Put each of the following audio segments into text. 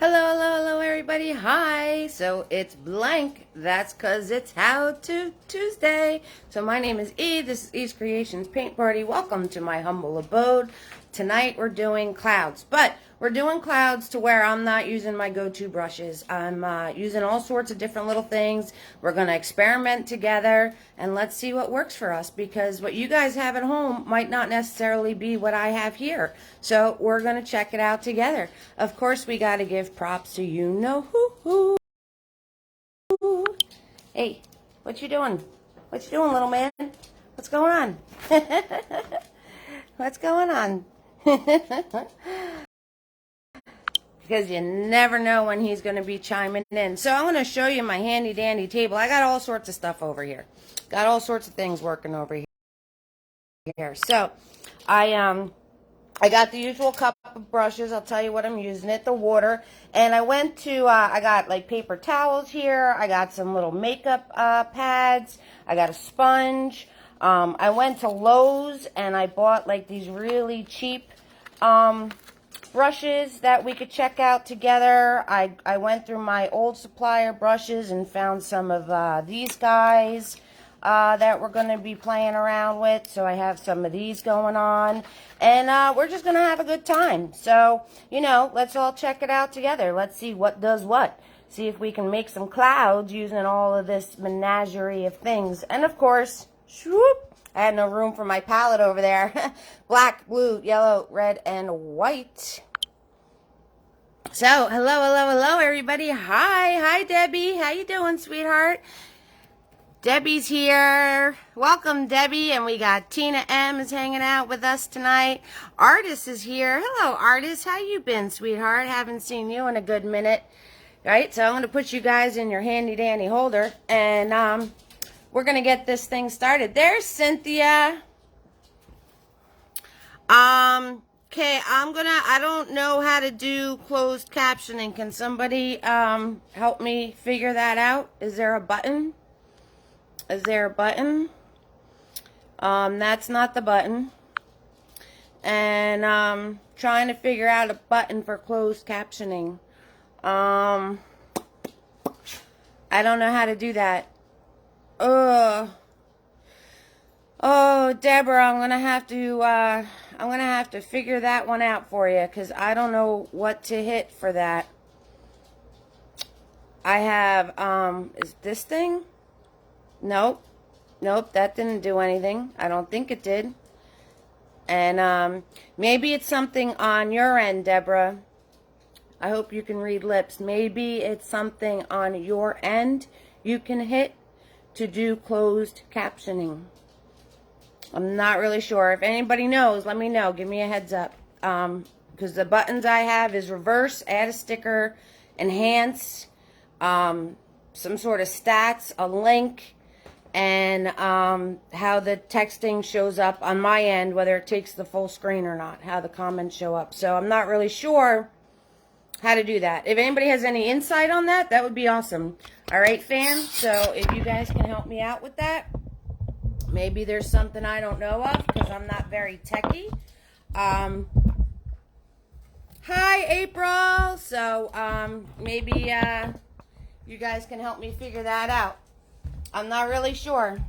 Hello, everybody. Hi. So it's blank. That's because it's How To Tuesday. So my name is E. This is E's Creations Paint Party. Welcome to my humble abode. Tonight we're doing clouds, but we're doing clouds to where I'm not using my go-to brushes. I'm using all sorts of different little things. We're going to experiment together and let's see what works for us, because what you guys have at home might not necessarily be what I have here. So we're going to check it out together. Of course, we got to give props to you-know-who. Hey, what you doing? What you doing, little man? What's going on? What's going on? Because you never know when he's going to be chiming in. So I'm going to show you my handy dandy table. I got all sorts of stuff over here. Got all sorts of things working over here. So I got the usual cup of brushes. I'll tell you what I'm using it. The water. And I went to, I got like paper towels here. I got some little makeup pads. I got a sponge. I went to Lowe's and I bought like these really cheap brushes that we could check out together. I went through my old supplier brushes and found some of these guys that we're going to be playing around with. So I have some of these going on. And we're just going to have a good time. So, you know, let's all check it out together. Let's see what does what. See if we can make some clouds using all of this menagerie of things. And of course, swoop, I had no room for my palette over there. Black, blue, yellow, red, and white. So, hello, everybody. Hi, Debbie. How you doing, sweetheart? Debbie's here. Welcome, Debbie. And we got Tina M is hanging out with us tonight. Artis is here. Hello, Artis. How you been, sweetheart? Haven't seen you in a good minute. Right? So I'm going to put you guys in your handy-dandy holder. And we're going to get this thing started. There's Cynthia. Okay, I don't know how to do closed captioning. Can somebody help me figure that out? Is there a button? Is there a button? That's not the button. And trying to figure out a button for closed captioning. I don't know how to do that. Oh, Deborah, I'm gonna have to figure that one out for you, because I don't know what to hit for that. I have is this thing? Nope, that didn't do anything. I don't think it did. And maybe it's something on your end, Deborah. I hope you can read lips. Maybe it's something on your end you can hit to do closed captioning. I'm not really sure. If anybody knows, let me know. Give me a heads up. Because the buttons I have is reverse, add a sticker, enhance, some sort of stats, a link, and how the texting shows up on my end, whether it takes the full screen or not, how the comments show up. So I'm not really sure how to do that. If anybody has any insight on that, that would be awesome. All right, fans? So if you guys can help me out with that. Maybe there's something I don't know of, because I'm not very techy. Hi, April. So maybe you guys can help me figure that out. I'm not really sure.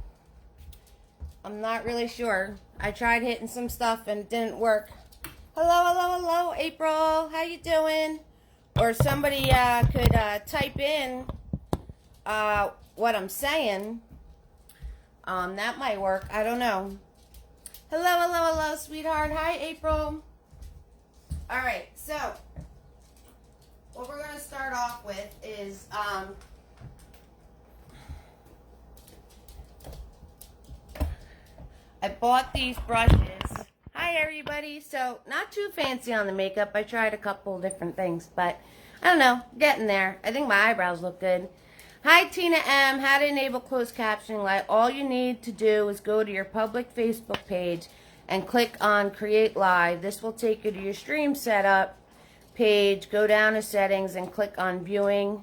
I tried hitting some stuff and it didn't work. Hello, April. How you doing? Or somebody could type in what I'm saying. That might work. I don't know. Hello, sweetheart. Hi, April. All right, so what we're going to start off with is I bought these brushes. Hi, everybody. So not too fancy on the makeup. I tried a couple different things, but I don't know, getting there. I think my eyebrows look good. Hi, Tina M. How to enable closed captioning light. All you need to do is go to your public Facebook page and click on Create Live. This will take you to your stream setup page. Go down to settings and click on viewing.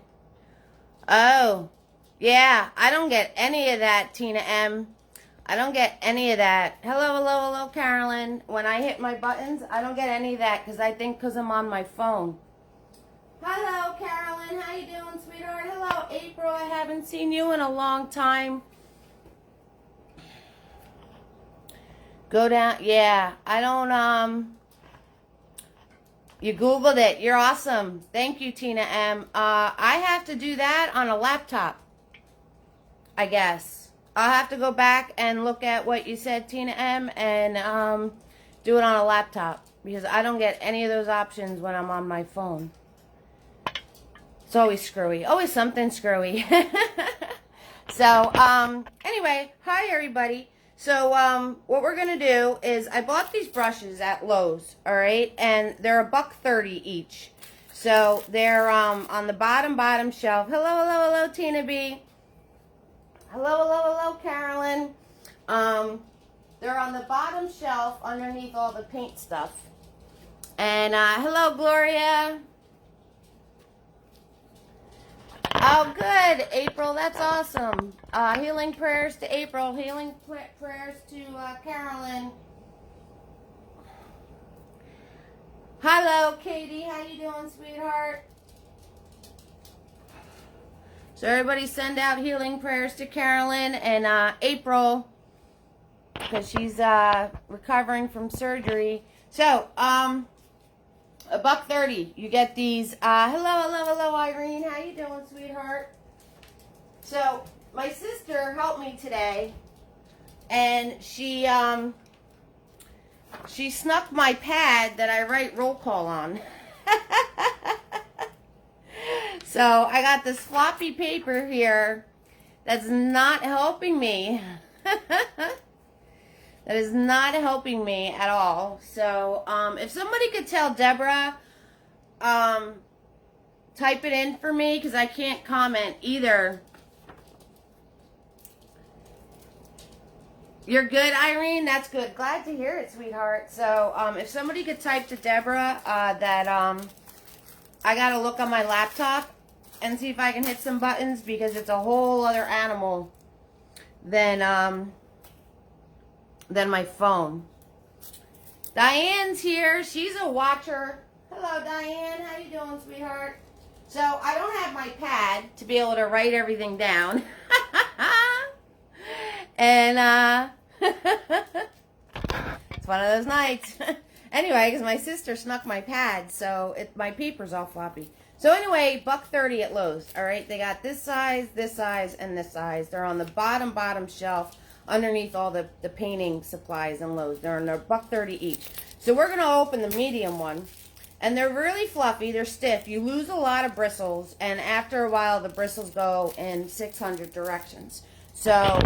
Oh, yeah. I don't get any of that, Tina M. I don't get any of that. Hello, Carolyn. When I hit my buttons, I don't get any of that because I'm on my phone. Hello, Carolyn. How you doing, sweetheart? Hello, April. I haven't seen you in a long time. Go down. Yeah, I don't, you Googled it. You're awesome. Thank you, Tina M. I have to do that on a laptop, I guess. I'll have to go back and look at what you said, Tina M, and do it on a laptop, because I don't get any of those options when I'm on my phone. It's always screwy. Always something screwy. So, anyway, hi everybody. So, what we're going to do is, I bought these brushes at Lowe's, alright? And they're $1.30 each. So, they're, on the bottom shelf. Hello, Tina B. Hello, Carolyn. They're on the bottom shelf underneath all the paint stuff. And, hello, Gloria. Oh, good, April. That's awesome. Healing prayers to April. Healing prayers to Carolyn. Hello, Katie. How you doing, sweetheart? So everybody send out healing prayers to Carolyn and April, because she's recovering from surgery. So, $1.30. You get these. Hello, Irene. How you doing, sweetheart? So, my sister helped me today, and she snuck my pad that I write roll call on. So, I got this floppy paper here that's not helping me. That is not helping me at all. So, if somebody could tell Deborah, type it in for me, because I can't comment either. You're good, Irene? That's good. Glad to hear it, sweetheart. So, if somebody could type to Deborah that I got to look on my laptop and see if I can hit some buttons, because it's a whole other animal than my phone. Diane's here. She's a watcher. Hello, Diane. How you doing, sweetheart? So, I don't have my pad to be able to write everything down. And, it's one of those nights. Anyway, because my sister snuck my pad, so my paper's all floppy. So anyway, $1.30 at Lowe's. All right, they got this size, and this size. They're on the bottom shelf underneath all the painting supplies in Lowe's. They're $1.30 each. So we're going to open the medium one. And they're really fluffy. They're stiff. You lose a lot of bristles. And after a while, the bristles go in 600 directions. So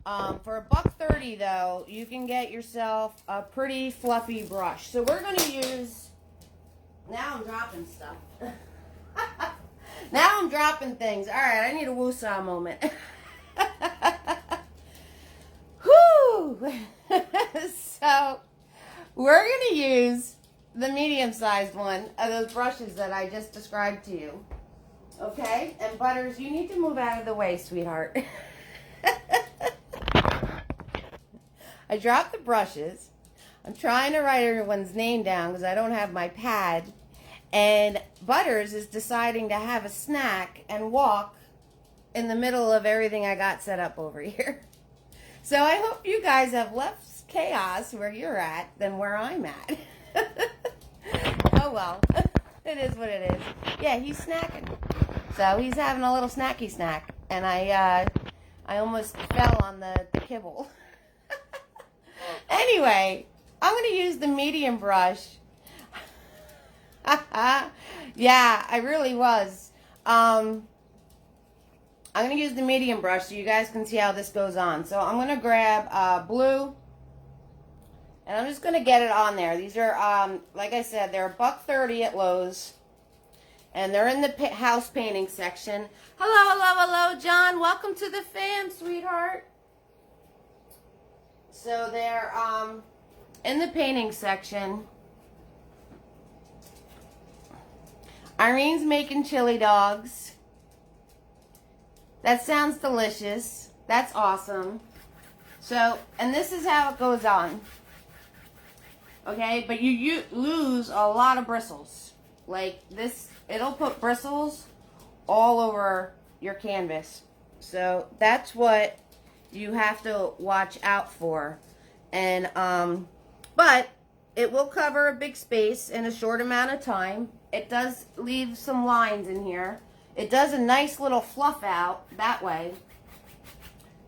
for $1.30, though, you can get yourself a pretty fluffy brush. So we're going to use... Now I'm dropping stuff. Now I'm dropping things. All right, I need a woosah moment. Whew! So, we're going to use the medium-sized one of those brushes that I just described to you. Okay? And Butters, you need to move out of the way, sweetheart. I dropped the brushes. I'm trying to write everyone's name down because I don't have my pad. And Butters is deciding to have a snack and walk in the middle of everything I got set up over here. So I hope you guys have less chaos where you're at than where I'm at. Oh well, it is what it is. Yeah, he's snacking. So he's having a little snacky snack. And I almost fell on the kibble. Anyway, I'm going to use the medium brush. Yeah, I really was. I'm going to use the medium brush so you guys can see how this goes on. So I'm going to grab blue. And I'm just going to get it on there. These are, like I said, they're $1.30 at Lowe's. And they're in the house painting section. Hello, John. Welcome to the fam, sweetheart. So they're in the painting section. Irene's making chili dogs. That sounds delicious. That's awesome. So, and this is how it goes on. Okay, but you lose a lot of bristles. Like this it'll put bristles all over your canvas. So that's what you have to watch out for. And but it will cover a big space in a short amount of time. It does leave some lines in here. It does a nice little fluff out that way.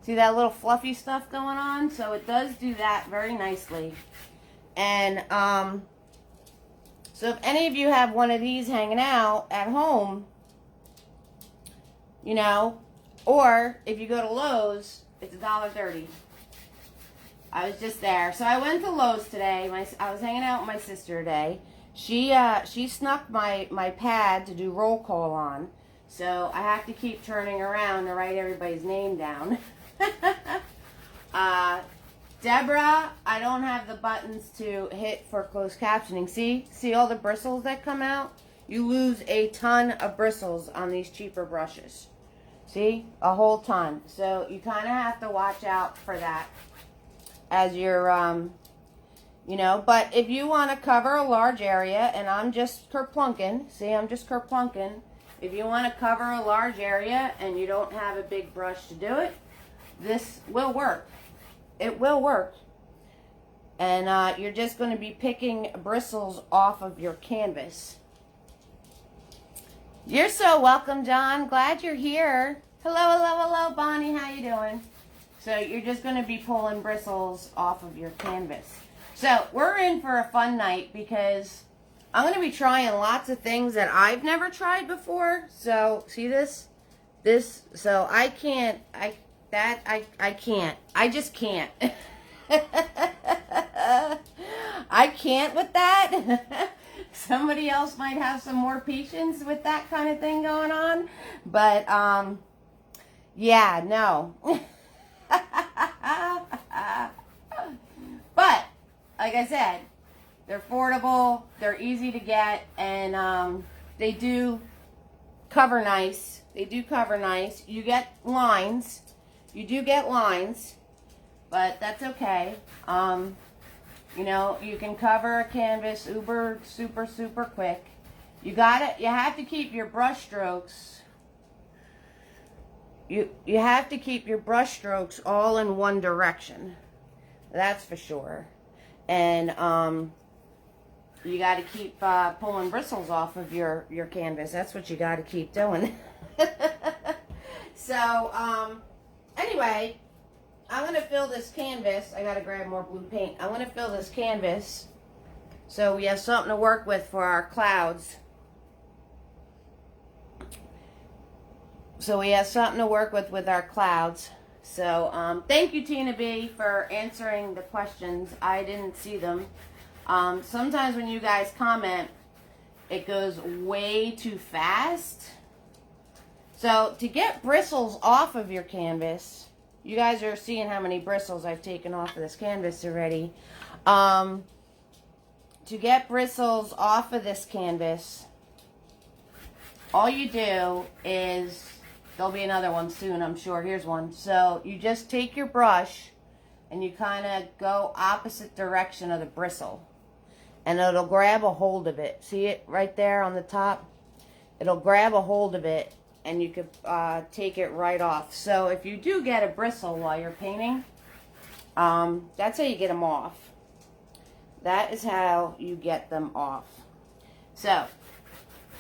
See that little fluffy stuff going on? So it does do that very nicely. And so if any of you have one of these hanging out at home, you know, or if you go to Lowe's, it's $1.30. I was just there. So I went to Lowe's today. I was hanging out with my sister today. She snuck my pad to do roll call on. So I have to keep turning around to write everybody's name down. Deborah, I don't have the buttons to hit for closed captioning. See all the bristles that come out? You lose a ton of bristles on these cheaper brushes. See? A whole ton. So you kind of have to watch out for that as you're, you know. But if you want to cover a large area, and I'm just kerplunking. See, I'm just kerplunking. If you want to cover a large area and you don't have a big brush to do it, this will work. It will work. And you're just going to be picking bristles off of your canvas. You're so welcome, John. Glad you're here. Hello, hello, hello, Bonnie. How you doing? So you're just going to be pulling bristles off of your canvas. So we're in for a fun night because I'm going to be trying lots of things that I've never tried before. So see this? So I can't. I can't. I just can't. I can't with that. Somebody else might have some more patience with that kind of thing going on. But, yeah, no. But, like I said, they're affordable, they're easy to get, and they do cover nice. They do cover nice. You get lines. You do get lines, but that's okay. You know, you can cover a canvas super quick. You have to keep your brush strokes. You have to keep your brush strokes all in one direction. That's for sure. And you got to keep pulling bristles off of your canvas. That's what you got to keep doing. So, anyway, I'm going to fill this canvas. I got to grab more blue paint. I'm going to fill this canvas so we have something to work with for our clouds. So we have something to work with our clouds. So thank you, Tina B, for answering the questions. I didn't see them. Sometimes when you guys comment, it goes way too fast. So to get bristles off of your canvas, you guys are seeing how many bristles I've taken off of this canvas already. To get bristles off of this canvas, all you do is, there'll be another one soon, I'm sure. Here's one. So you just take your brush and you kind of go opposite direction of the bristle. And it'll grab a hold of it. See it right there on the top? It'll grab a hold of it and you could take it right off. So if you do get a bristle while you're painting, that's how you get them off. That is how you get them off. So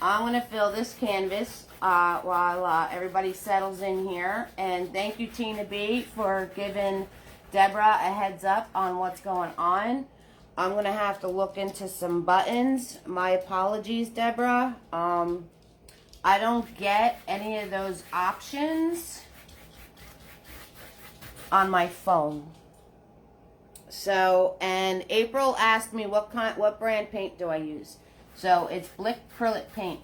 I'm going to fill this canvas while everybody settles in here. And thank you, Tina B, for giving Deborah a heads up on what's going on. I'm going to have to look into some buttons. My apologies, Deborah. I don't get any of those options on my phone. So, and April asked me what brand paint do I use. So it's Blick acrylic paint.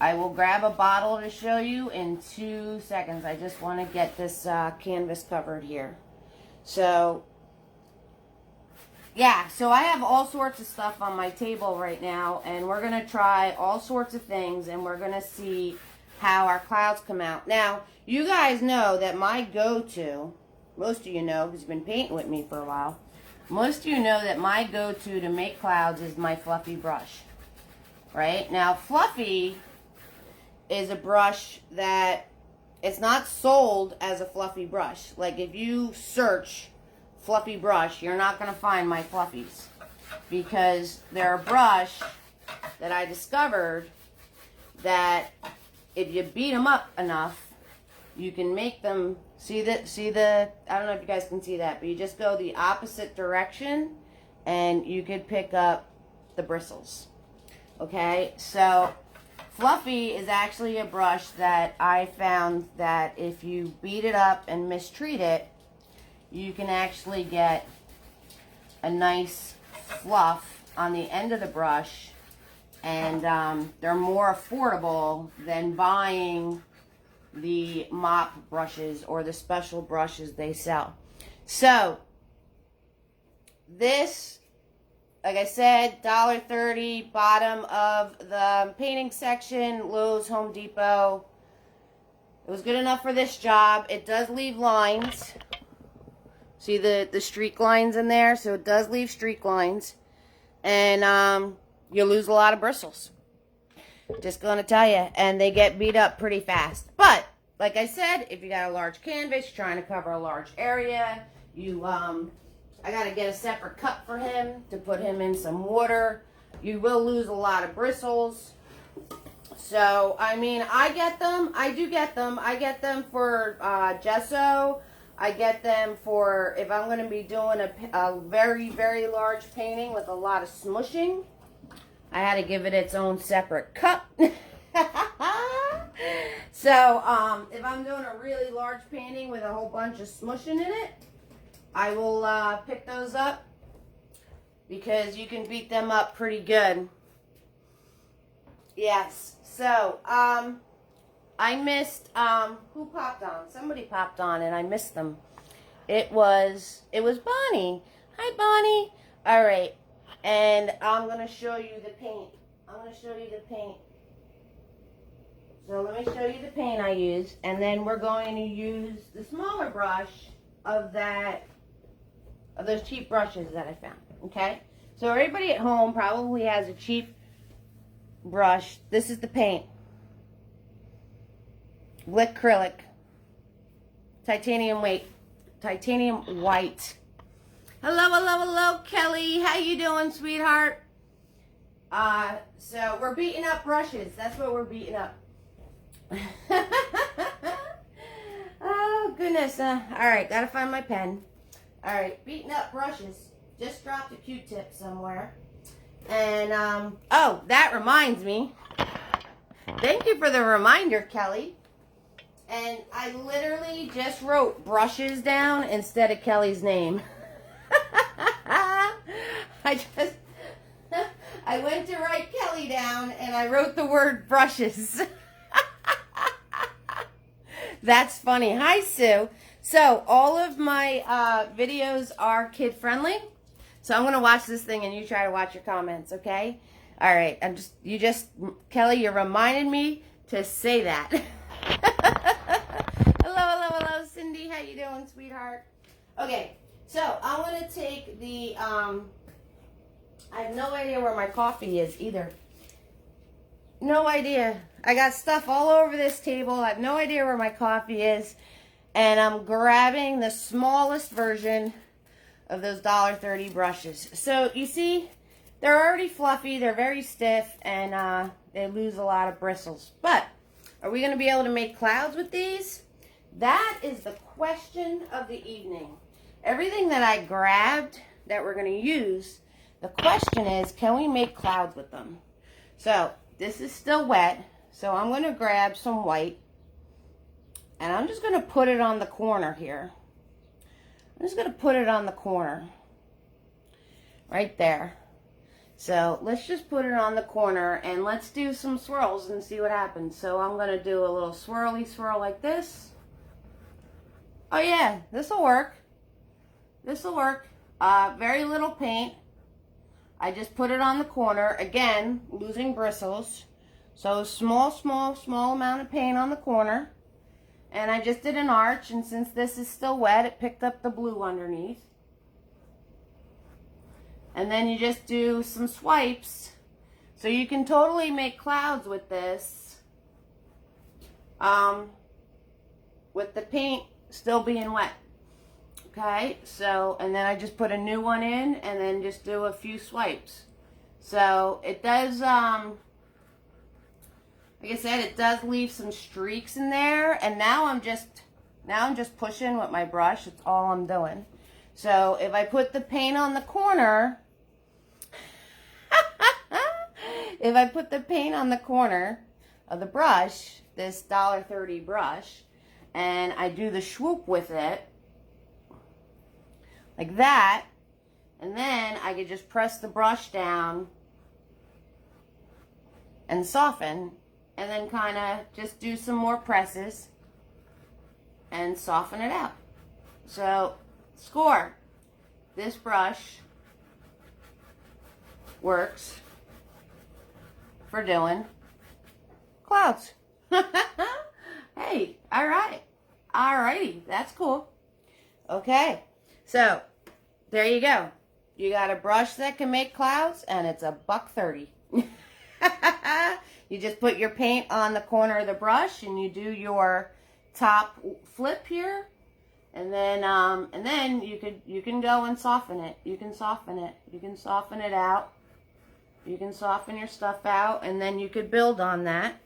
I will grab a bottle to show you in 2 seconds. I just want to get this canvas covered here. So, yeah, so I have all sorts of stuff on my table right now, and we're going to try all sorts of things, and we're going to see how our clouds come out. Now, you guys know that my go-to, most of you know because you've been painting with me for a while, most of you know that my go-to to make clouds is my fluffy brush. right? Now, Fluffy is a brush that it's not sold as a fluffy brush. Like, if you search fluffy brush, you're not going to find my fluffies, because they're a brush that I discovered that if you beat them up enough, you can make them, see the, I don't know if you guys can see that, but you just go the opposite direction and you could pick up the bristles. Okay, so Fluffy is actually a brush that I found that if you beat it up and mistreat it, you can actually get a nice fluff on the end of the brush, and they're more affordable than buying the mop brushes or the special brushes they sell. So this, like I said, $1.30, bottom of the painting section, Lowe's, Home Depot. It was good enough for this job. It does leave lines. See the streak lines in there? So it does leave streak lines. And you lose a lot of bristles. Just going to tell you. And they get beat up pretty fast. But, like I said, if you got a large canvas, you're trying to cover a large area, you, I got to get a separate cup for him to put him in some water. You will lose a lot of bristles. So, I mean, I get them. I do get them. I get them for gesso. I get them for if I'm going to be doing a very, very large painting with a lot of smushing. I had to give it its own separate cup. So, if I'm doing a really large painting with a whole bunch of smushing in it, I will pick those up because you can beat them up pretty good. Yes. So, I missed, who popped on? Somebody popped on and I missed them. It was Bonnie. Hi, Bonnie. All right. And I'm going to show you the paint. So let me show you the paint I use. And then we're going to use the smaller brush of those cheap brushes that I found. Okay? So everybody at home probably has a cheap brush. This is the paint. Acrylic, titanium white. Hello, Kelly. How you doing, sweetheart? So we're beating up brushes. That's what we're beating up. Oh goodness. All right, gotta find my pen. All right, beating up brushes. Just dropped a Q-tip somewhere. And oh, that reminds me. Thank you for the reminder, Kelly. And I literally just wrote brushes down instead of Kelly's name. I went to write Kelly down and I wrote the word brushes. That's funny. Hi, Sue. So So all of my videos are kid friendly. So I'm going to watch this thing and you try to watch your comments, okay? All right. Kelly, you reminded me to say that. Hello, Cindy. How you doing, sweetheart? Okay. So I'm going to take the, I have no idea where my coffee is either. No idea. I got stuff all over this table. I have no idea where my coffee is. And I'm grabbing the smallest version of those $1.30 brushes. So you see, they're already fluffy. They're very stiff. And they lose a lot of bristles. But are we going to be able to make clouds with these? That is the question of the evening. Everything that I grabbed that we're going to use, the question is, can we make clouds with them? So this is still wet. So I'm going to grab some white. And I'm just going to put it on the corner here. I'm just going to put it on the corner. Right there. So let's just put it on the corner and let's do some swirls and see what happens. So I'm going to do a little swirly swirl like this. Oh yeah, this will work. This will work. Very little paint. I just put it on the corner. Again, losing bristles. So small amount of paint on the corner. And I just did an arch, and since this is still wet, it picked up the blue underneath. And then you just do some swipes. So you can totally make clouds with this, with the paint still being wet. Okay, so, and then I just put a new one in and then just do a few swipes. So it does, like I said, it does leave some streaks in there, and now I'm just pushing with my brush. That's all I'm doing. So if I put the paint on the corner, if I put the paint on the corner of the brush, this $1.30 brush, and I do the swoop with it, like that, and then I could just press the brush down and soften, and then kind of just do some more presses and soften it out. So, score. This brush works for doing clouds. Hey, all right. Alrighty, that's cool. Okay, so there you go. You got a brush that can make clouds, and it's $1.30. You just put your paint on the corner of the brush, and you do your top flip here, and then you can go and soften it. You can soften it. You can soften it out. You can soften your stuff out, and then you could build on that.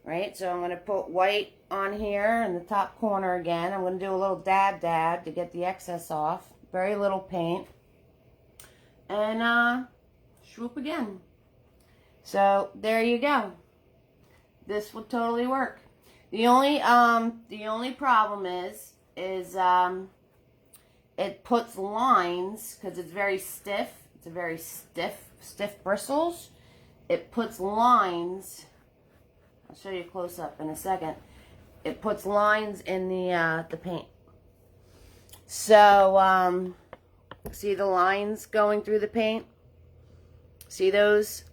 Right, so I'm going to put white on here in the top corner again. I'm going to do a little dab to get the excess off. Very little paint. And swoop again. So there you go. This will totally work. The only problem is it puts lines, because it's very stiff. It's a very stiff bristles. It puts lines. I'll show you a close up in a second. It puts lines in the paint. So see the lines going through the paint? See those?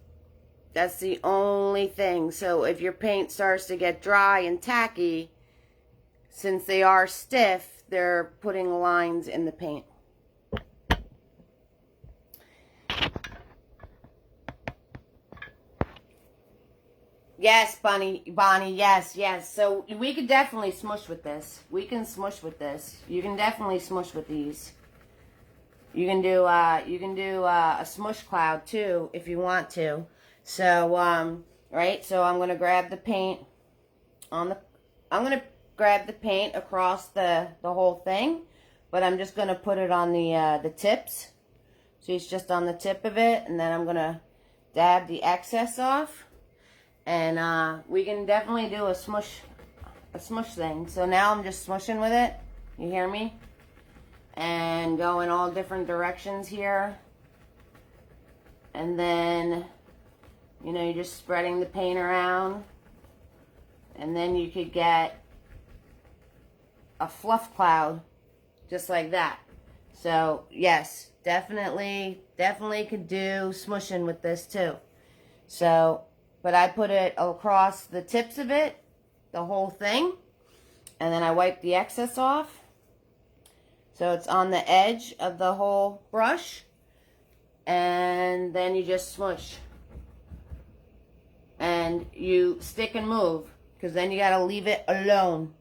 That's the only thing. So if your paint starts to get dry and tacky, since they are stiff, they're putting lines in the paint. Yes, Bonnie, yes. So we could definitely smush with this. We can smush with this. You can definitely smush with these. You can do a smush cloud too if you want to. So right. So I'm gonna grab the paint I'm gonna grab the paint across the whole thing, but I'm just gonna put it on the tips. So it's just on the tip of it, and then I'm gonna dab the excess off. And we can definitely do a smush thing. So now I'm just smushing with it. You hear me? And go in all different directions here. And then, you know, you're just spreading the paint around. And then you could get a fluff cloud just like that. So, yes, definitely could do smushing with this too. So, but I put it across the tips of it, the whole thing, and then I wipe the excess off. So it's on the edge of the whole brush, and then you just smush. And you stick and move, because then you gotta leave it alone.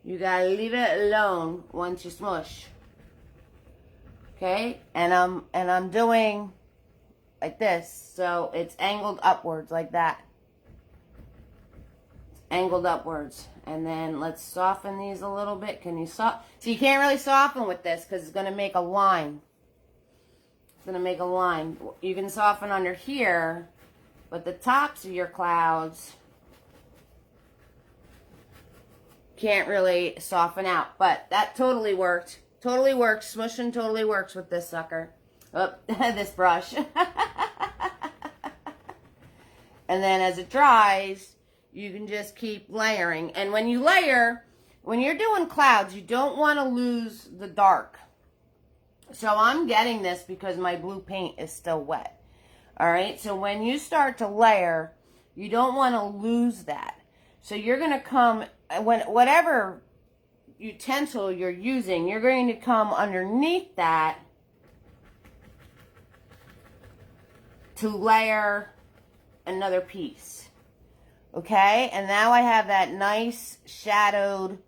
You gotta leave it alone once you smush. Okay, and I'm doing like this, so it's angled upwards like that. It's angled upwards. And then let's soften these a little bit. Can you so you can't really soften with this because it's going to make a line. It's going to make a line. You can soften under here, but the tops of your clouds can't really soften out. But that totally worked. Totally works. Smushing totally works with this sucker. Oh, this brush. And then as it dries, you can just keep layering. And when you layer, when you're doing clouds, you don't want to lose the dark. So I'm getting this because my blue paint is still wet. All right, so when you start to layer, you don't want to lose that. So you're going to come, whatever utensil you're using, you're going to come underneath that to layer another piece. Okay, and now I have that nice shadowed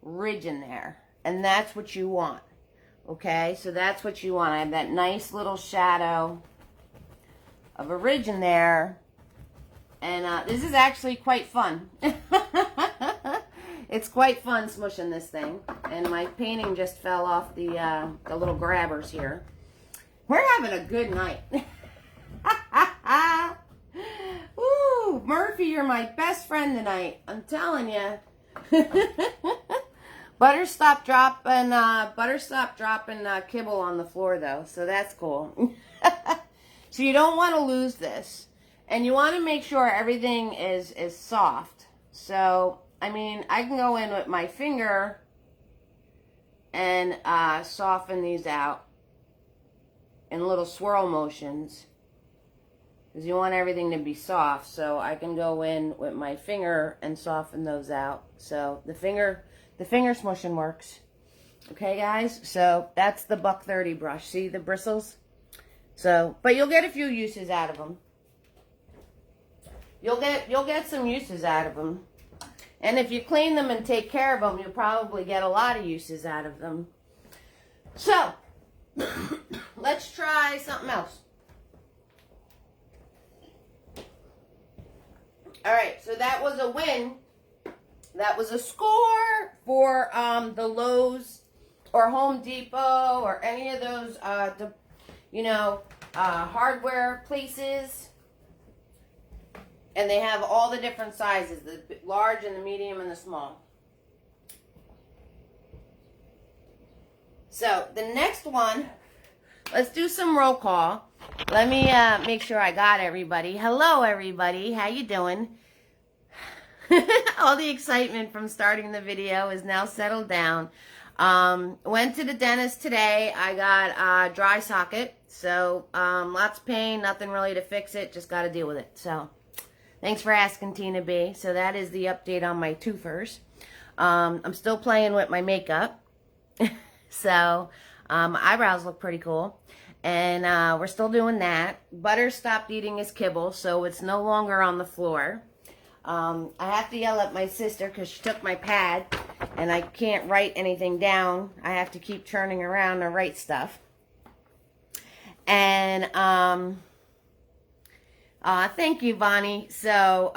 ridge in there. And that's what you want. Okay, so that's what you want. I have that nice little shadow of a ridge in there. And this is actually quite fun. It's quite fun smushing this thing. And my painting just fell off the little grabbers here. We're having a good night. Ooh, Murphy, you're my best friend tonight. I'm telling you. Butter stopped dropping kibble on the floor though, so that's cool. So you don't want to lose this, and you want to make sure everything is soft. So I mean, I can go in with my finger and soften these out in little swirl motions, because you want everything to be soft. So I can go in with my finger and soften those out. So the finger smushing works. Okay, guys? So that's the $1.30 brush. See the bristles? So, but you'll get a few uses out of them. You'll get some uses out of them. And if you clean them and take care of them, you'll probably get a lot of uses out of them. So, let's try something else. Alright, so that was a win. That was a score for the Lowe's or Home Depot or any of those, hardware places. And they have all the different sizes, the large and the medium and the small. So the next one, let's do some roll call. Let me make sure I got everybody. Hello, everybody. How you doing? All the excitement from starting the video is now settled down. Went to the dentist today. I got a dry socket. So lots of pain, nothing really to fix it. Just got to deal with it. So thanks for asking, Tina B. So that is the update on my twofers. I'm still playing with my makeup. So my eyebrows look pretty cool. And we're still doing that. Butter stopped eating his kibble, so it's no longer on the floor. I have to yell at my sister because she took my pad and I can't write anything down. I have to keep turning around to write stuff. And thank you, Bonnie. So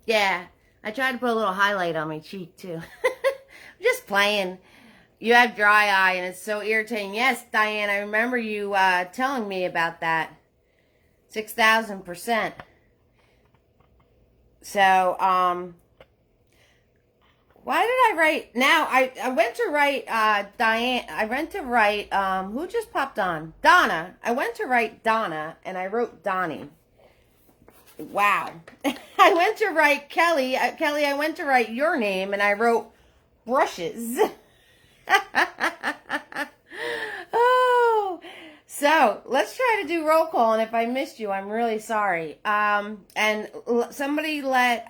yeah, I tried to put a little highlight on my cheek too. Just playing. You have dry eye and it's so irritating. Yes, Diane, I remember you telling me about that. 6,000%. So, why did I write, now, I went to write, Diane, I went to write, who just popped on? Donna. I went to write Donna, and I wrote Donnie. Wow. I went to write Kelly. Kelly, I went to write your name, and I wrote brushes. Oh, so let's try to do roll call, and if I missed you, I'm really sorry. And somebody let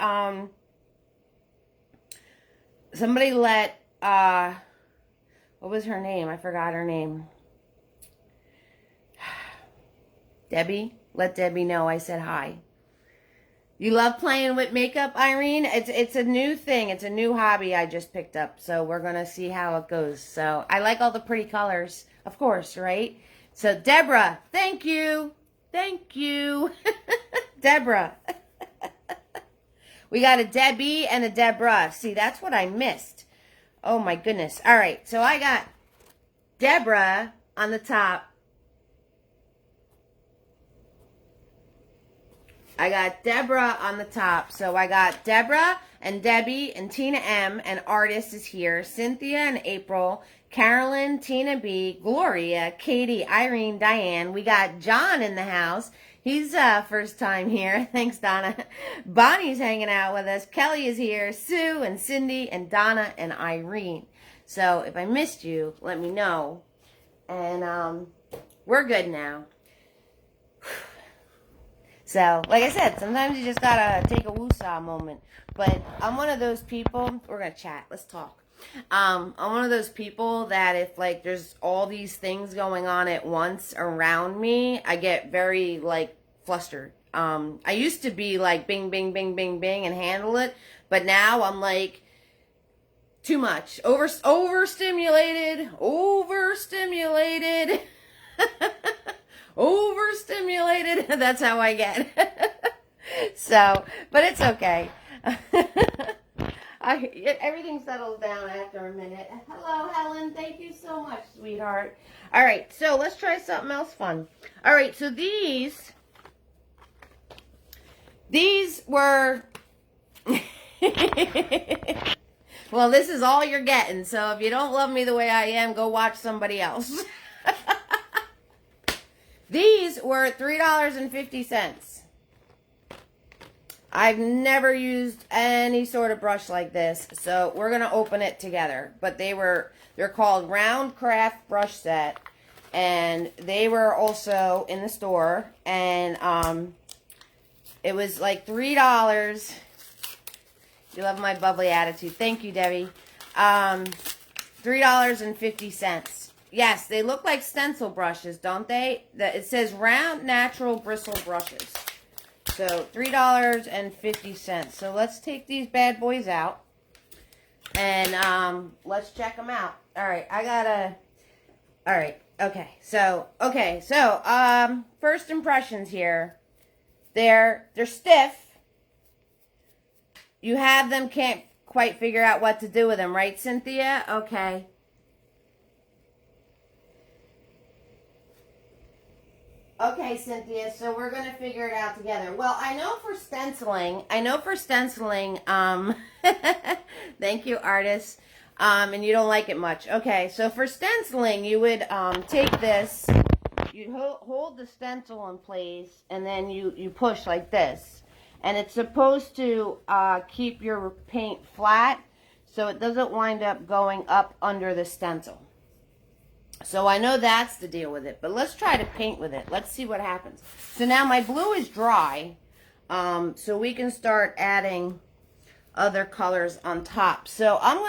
what was her name? I forgot her name. Debbie, let Debbie know I said hi. You love playing with makeup, Irene? It's a new thing. It's a new hobby I just picked up. So we're going to see how it goes. So I like all the pretty colors, of course, right? So Deborah, thank you. Thank you. Deborah. We got a Debbie and a Deborah. See, that's what I missed. Oh, my goodness. All right. So I got Deborah on the top. I got Deborah on the top. So I got Deborah and Debbie and Tina M. And Artist is here. Cynthia and April. Carolyn, Tina B. Gloria, Katie, Irene, Diane. We got John in the house. He's first time here. Thanks, Donna. Bonnie's hanging out with us. Kelly is here. Sue and Cindy and Donna and Irene. So if I missed you, let me know. And we're good now. So, like I said, sometimes you just gotta take a woosah moment. But I'm one of those people, we're gonna chat, let's talk. I'm one of those people that if, like, there's all these things going on at once around me, I get very, like, flustered. I used to be like bing, bing, bing, bing, bing and handle it. But now I'm like, too much. Overstimulated. Overstimulated. Overstimulated. That's how I get. So, but it's okay. Everything settles down after a minute. Hello, Helen. Thank you so much, sweetheart. All right, so let's try something else fun. All right, so these were... Well, this is all you're getting, so if you don't love me the way I am, go watch somebody else. These were $3.50. I've never used any sort of brush like this, so we're going to open it together. But they're called Round Craft Brush Set, and they were also in the store, and it was like $3. You love my bubbly attitude. Thank you, Debbie. $3.50. Yes, they look like stencil brushes, don't they? It says round natural bristle brushes. So $3.50. So let's take these bad boys out. And let's check them out. Alright, Alright, okay. So first impressions here. They're stiff. You have them, can't quite figure out what to do with them, right, Cynthia? Okay. Okay, Cynthia, so we're going to figure it out together. Well, I know for stenciling, thank you, artist, and you don't like it much. Okay, so for stenciling, you would take this, you'd hold the stencil in place, and then you push like this. And it's supposed to keep your paint flat so it doesn't wind up going up under the stencil. So I know that's the deal with it. But let's try to paint with it. Let's see what happens. So now my blue is dry. So we can start adding other colors on top. So I'm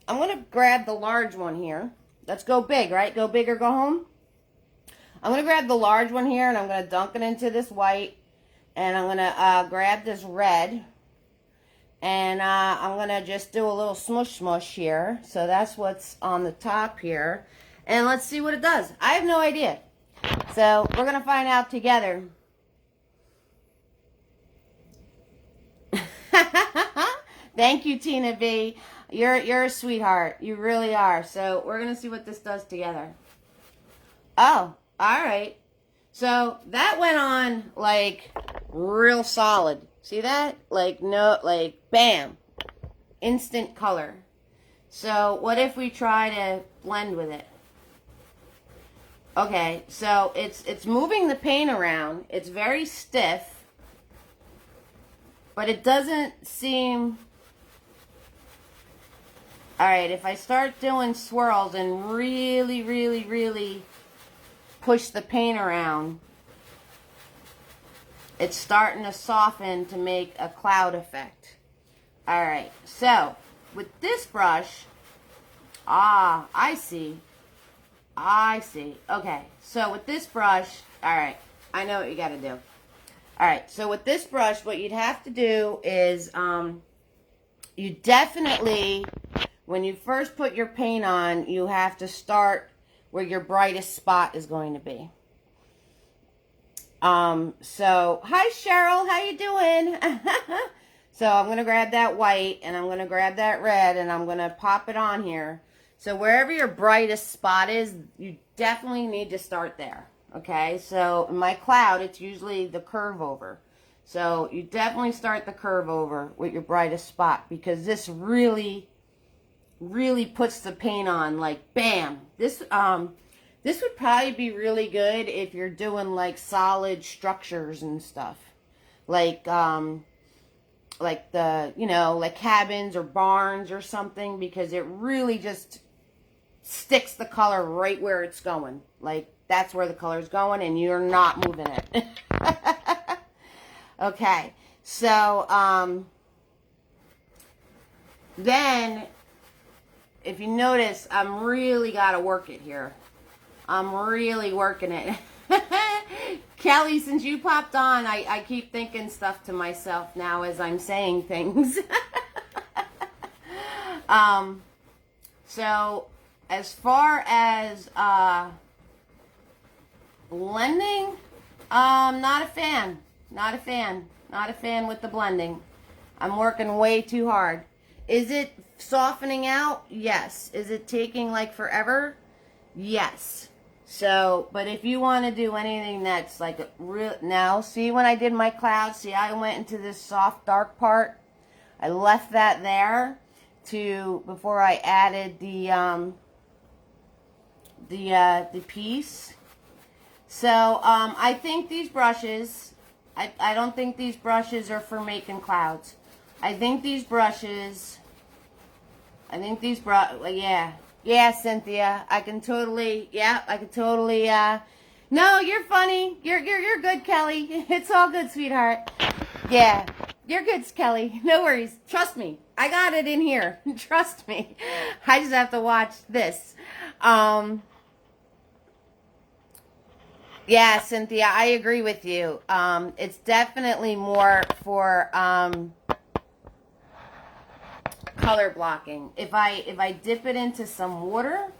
gonna grab the large one here. Let's go big, right? Go big or go home. I'm gonna grab the large one here and I'm gonna dunk it into this white. And I'm going to grab this red, and I'm going to just do a little smush here. So that's what's on the top here. And let's see what it does. I have no idea. So we're going to find out together. Thank you, Tina B. You're a sweetheart. You really are. So we're going to see what this does together. Oh, all right. So that went on like real solid. See that? Like bam. Instant color. So what if we try to blend with it? Okay, so it's moving the paint around. It's very stiff. But it doesn't seem... Alright, if I start doing swirls and really push the paint around, it's starting to soften to make a cloud effect. Alright, so with this brush, I see. Okay, so with this brush, alright, I know what you gotta do. Alright, so with this brush, what you'd have to do is, you definitely, when you first put your paint on, you have to start where your brightest spot is going to be. So, hi Cheryl, how you doing? So I'm going to grab that white, and I'm going to grab that red, and I'm going to pop it on here. So wherever your brightest spot is, you definitely need to start there. Okay, so in my cloud, it's usually the curve over. So you definitely start the curve over with your brightest spot, because this really puts the paint on like bam. This would probably be really good if you're doing like solid structures and stuff, like the, you know, like cabins or barns or something, because it really just sticks the color right where it's going. Like that's where the color's going and you're not moving it. Okay, so then if you notice, I'm really got to work it here. I'm really working it. Kelly, since you popped on, I keep thinking stuff to myself now as I'm saying things. So as far as blending, not a fan. Not a fan. Not a fan with the blending. I'm working way too hard. Is it softening out? Yes. Is it taking like forever? Yes. So, but if you want to do anything that's like a real, now see when I did my clouds, see I went into this soft dark part. I left that there to before I added the piece. So I think these brushes, I don't think these brushes are for making clouds. I think these brushes, yeah, Cynthia, I can totally, no, you're funny. You're good, Kelly. It's all good, sweetheart. Yeah, you're good, Kelly. No worries. Trust me. I got it in here. Trust me. I just have to watch this. Yeah, Cynthia, I agree with you. It's definitely more for color blocking. If I dip it into some water,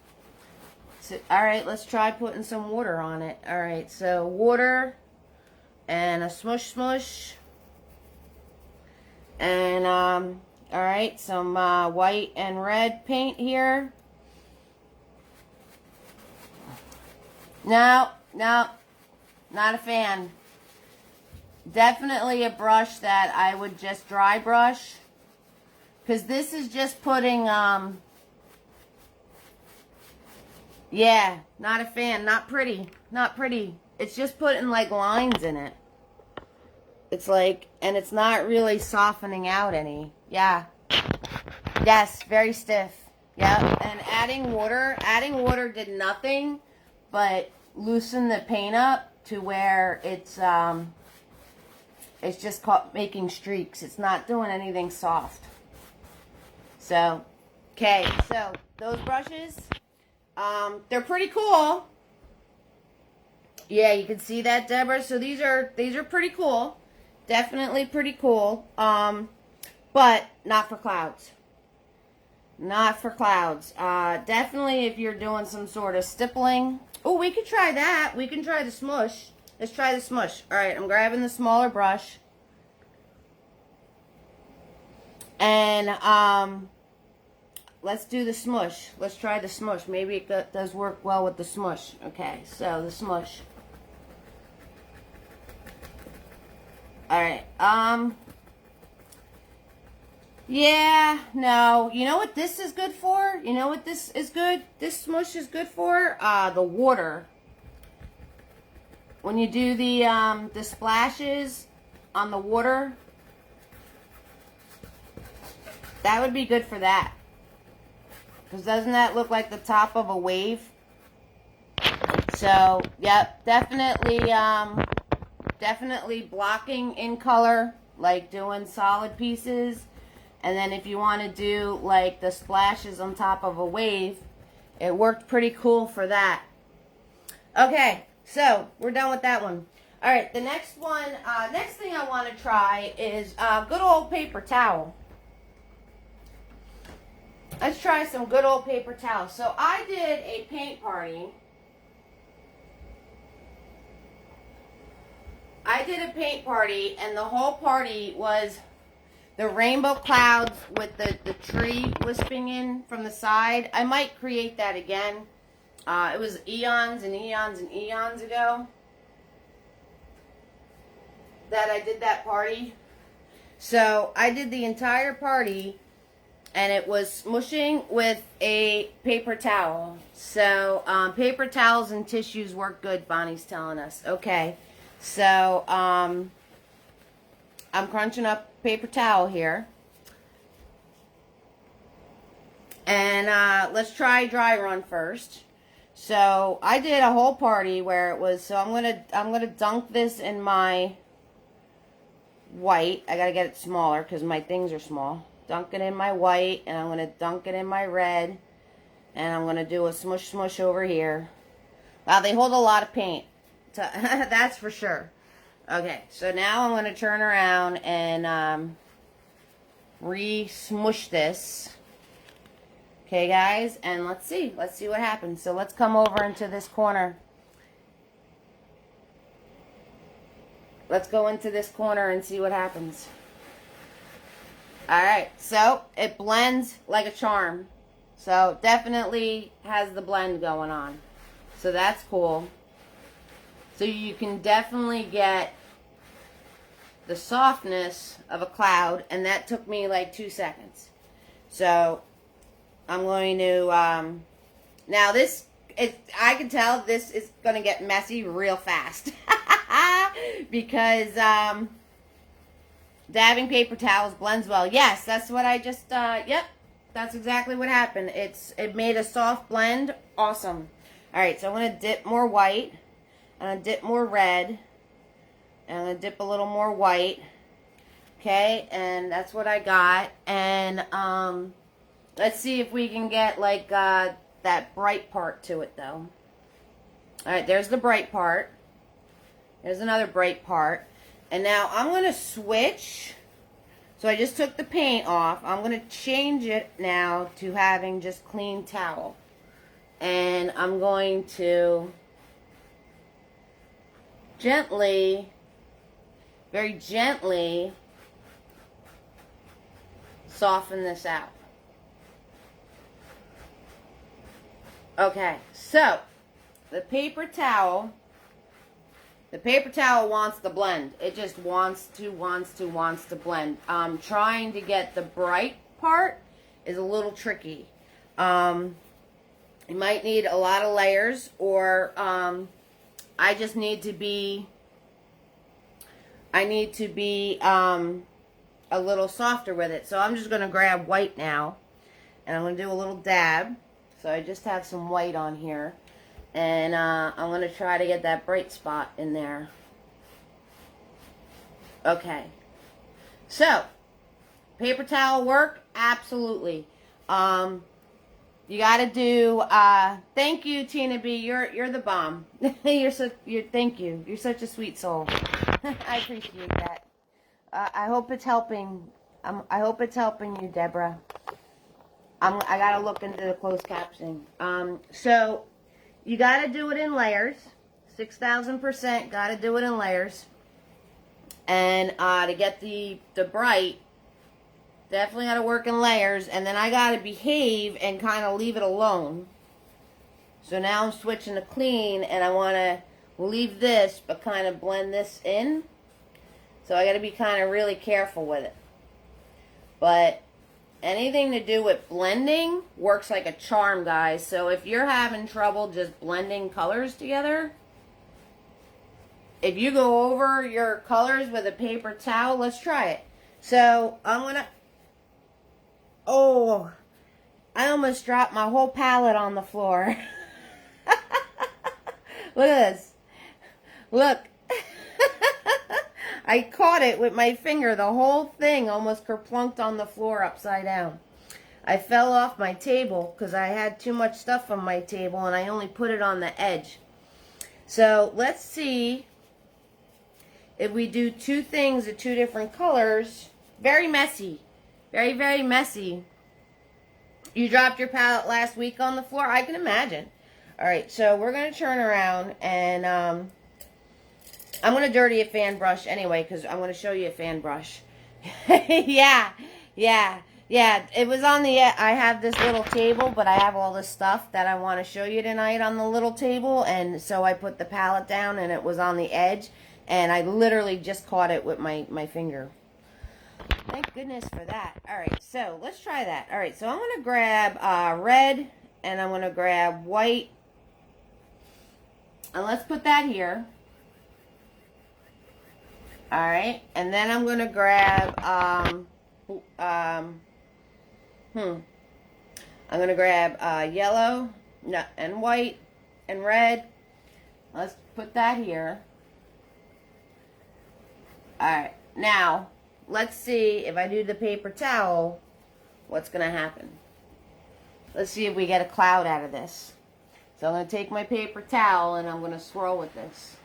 so, all right, let's try putting some water on it. All right, so water and a smush smush, and all right, some white and red paint here. No, not a fan. Definitely a brush that I would just dry brush. Because this is just putting, yeah, not a fan. Not pretty. Not pretty. It's just putting, like, lines in it. It's like, and it's not really softening out any. Yeah. Yes, very stiff. Yeah, and adding water did nothing but loosen the paint up to where it's just making streaks. It's not doing anything soft. So, okay, so those brushes, they're pretty cool. Yeah, you can see that, Deborah. So these are pretty cool. Definitely pretty cool. But not for clouds. Not for clouds. Definitely if you're doing some sort of stippling. Oh, we could try that. We can try the smush. Let's try the smush. All right, I'm grabbing the smaller brush. And, let's do the smush. Let's try the smush. Maybe it does work well with the smush. Okay, so the smush. Alright, yeah, no. You know what this is good for? You know what this is good? This smush is good for? The water. When you do the splashes on the water, that would be good for that. Because doesn't that look like the top of a wave? So, yep, definitely blocking in color, like doing solid pieces. And then if you want to do like the splashes on top of a wave, it worked pretty cool for that. Okay, so we're done with that one. All right, the next one, next thing I want to try is good old paper towel. Let's try some good old paper towel. So I did a paint party. And the whole party was the rainbow clouds with the tree wisping in from the side. I might create that again. It was eons and eons and eons ago that I did that party. So I did the entire party, and it was smushing with a paper towel. So paper towels and tissues work good, Bonnie's telling us. Okay, so I'm crunching up paper towel here. And let's try dry run first. So I did a whole party where it was, so I'm gonna dunk this in my white. I gotta get it smaller because my things are small. Dunk it in my white, and I'm gonna dunk it in my red, and I'm gonna do a smush smush over here. Wow, they hold a lot of paint. That's for sure. Okay, so now I'm going to turn around and re-smush this. Okay, guys, and let's see what happens. So let's come over into this corner. Let's go into this corner and see what happens. All right, so it blends like a charm. So definitely has the blend going on. So that's cool. So you can definitely get the softness of a cloud, and that took me like 2 seconds. So I'm going to, now this, I can tell this is going to get messy real fast. Because dabbing paper towels blends well. Yes, that's what I just, yep, that's exactly what happened. It made a soft blend. Awesome. All right, so I'm going to dip more white. I'm going to dip more red. And I'm going to dip a little more white. Okay, and that's what I got. And let's see if we can get like that bright part to it though. All right, there's the bright part. There's another bright part. And now I'm going to switch. So I just took the paint off. I'm going to change it now to having just clean towel. And I'm going to gently, very gently soften this out. Okay, so the paper towel wants to blend. It just wants to blend. Trying to get the bright part is a little tricky. You might need a lot of layers, or I just need to be, a little softer with it. So I'm just going to grab white now, and I'm going to do a little dab. So I just have some white on here. And I'm going to try to get that bright spot in there. Okay. So, paper towel work? Absolutely. You got to do, thank you, Tina B. You're the bomb. Thank you. You're such a sweet soul. I appreciate that. I hope it's helping. I hope it's helping you, Deborah. I got to look into the closed captioning. So, you got to do it in layers. 6,000%. Got to do it in layers. And to get the bright, definitely got to work in layers. And then I got to behave and kind of leave it alone. So now I'm switching to clean, and I want to leave this, but kind of blend this in. So I got to be kind of really careful with it. But anything to do with blending works like a charm, guys. So if you're having trouble just blending colors together, if you go over your colors with a paper towel, let's try it. So I'm going to, oh, I almost dropped my whole palette on the floor. Look at this. Look. I caught it with my finger. The whole thing almost kerplunked on the floor upside down. I fell off my table because I had too much stuff on my table, and I only put it on the edge. So let's see if we do two things of two different colors. Very messy. Very, very messy. You dropped your palette last week on the floor? I can imagine. All right, so we're going to turn around, and I'm going to dirty a fan brush anyway, because I'm going to show you a fan brush. Yeah. It was on the, I have this little table, but I have all this stuff that I want to show you tonight on the little table. And so I put the palette down, and it was on the edge. And I literally just caught it with my finger. Thank goodness for that. All right, so let's try that. All right, so I'm going to grab red, and I'm going to grab white. And let's put that here. All right, and then I'm going to grab, I'm going to grab yellow and white and red. Let's put that here. All right, now let's see if I do the paper towel, what's going to happen. Let's see if we get a cloud out of this. So I'm going to take my paper towel, and I'm going to swirl with this.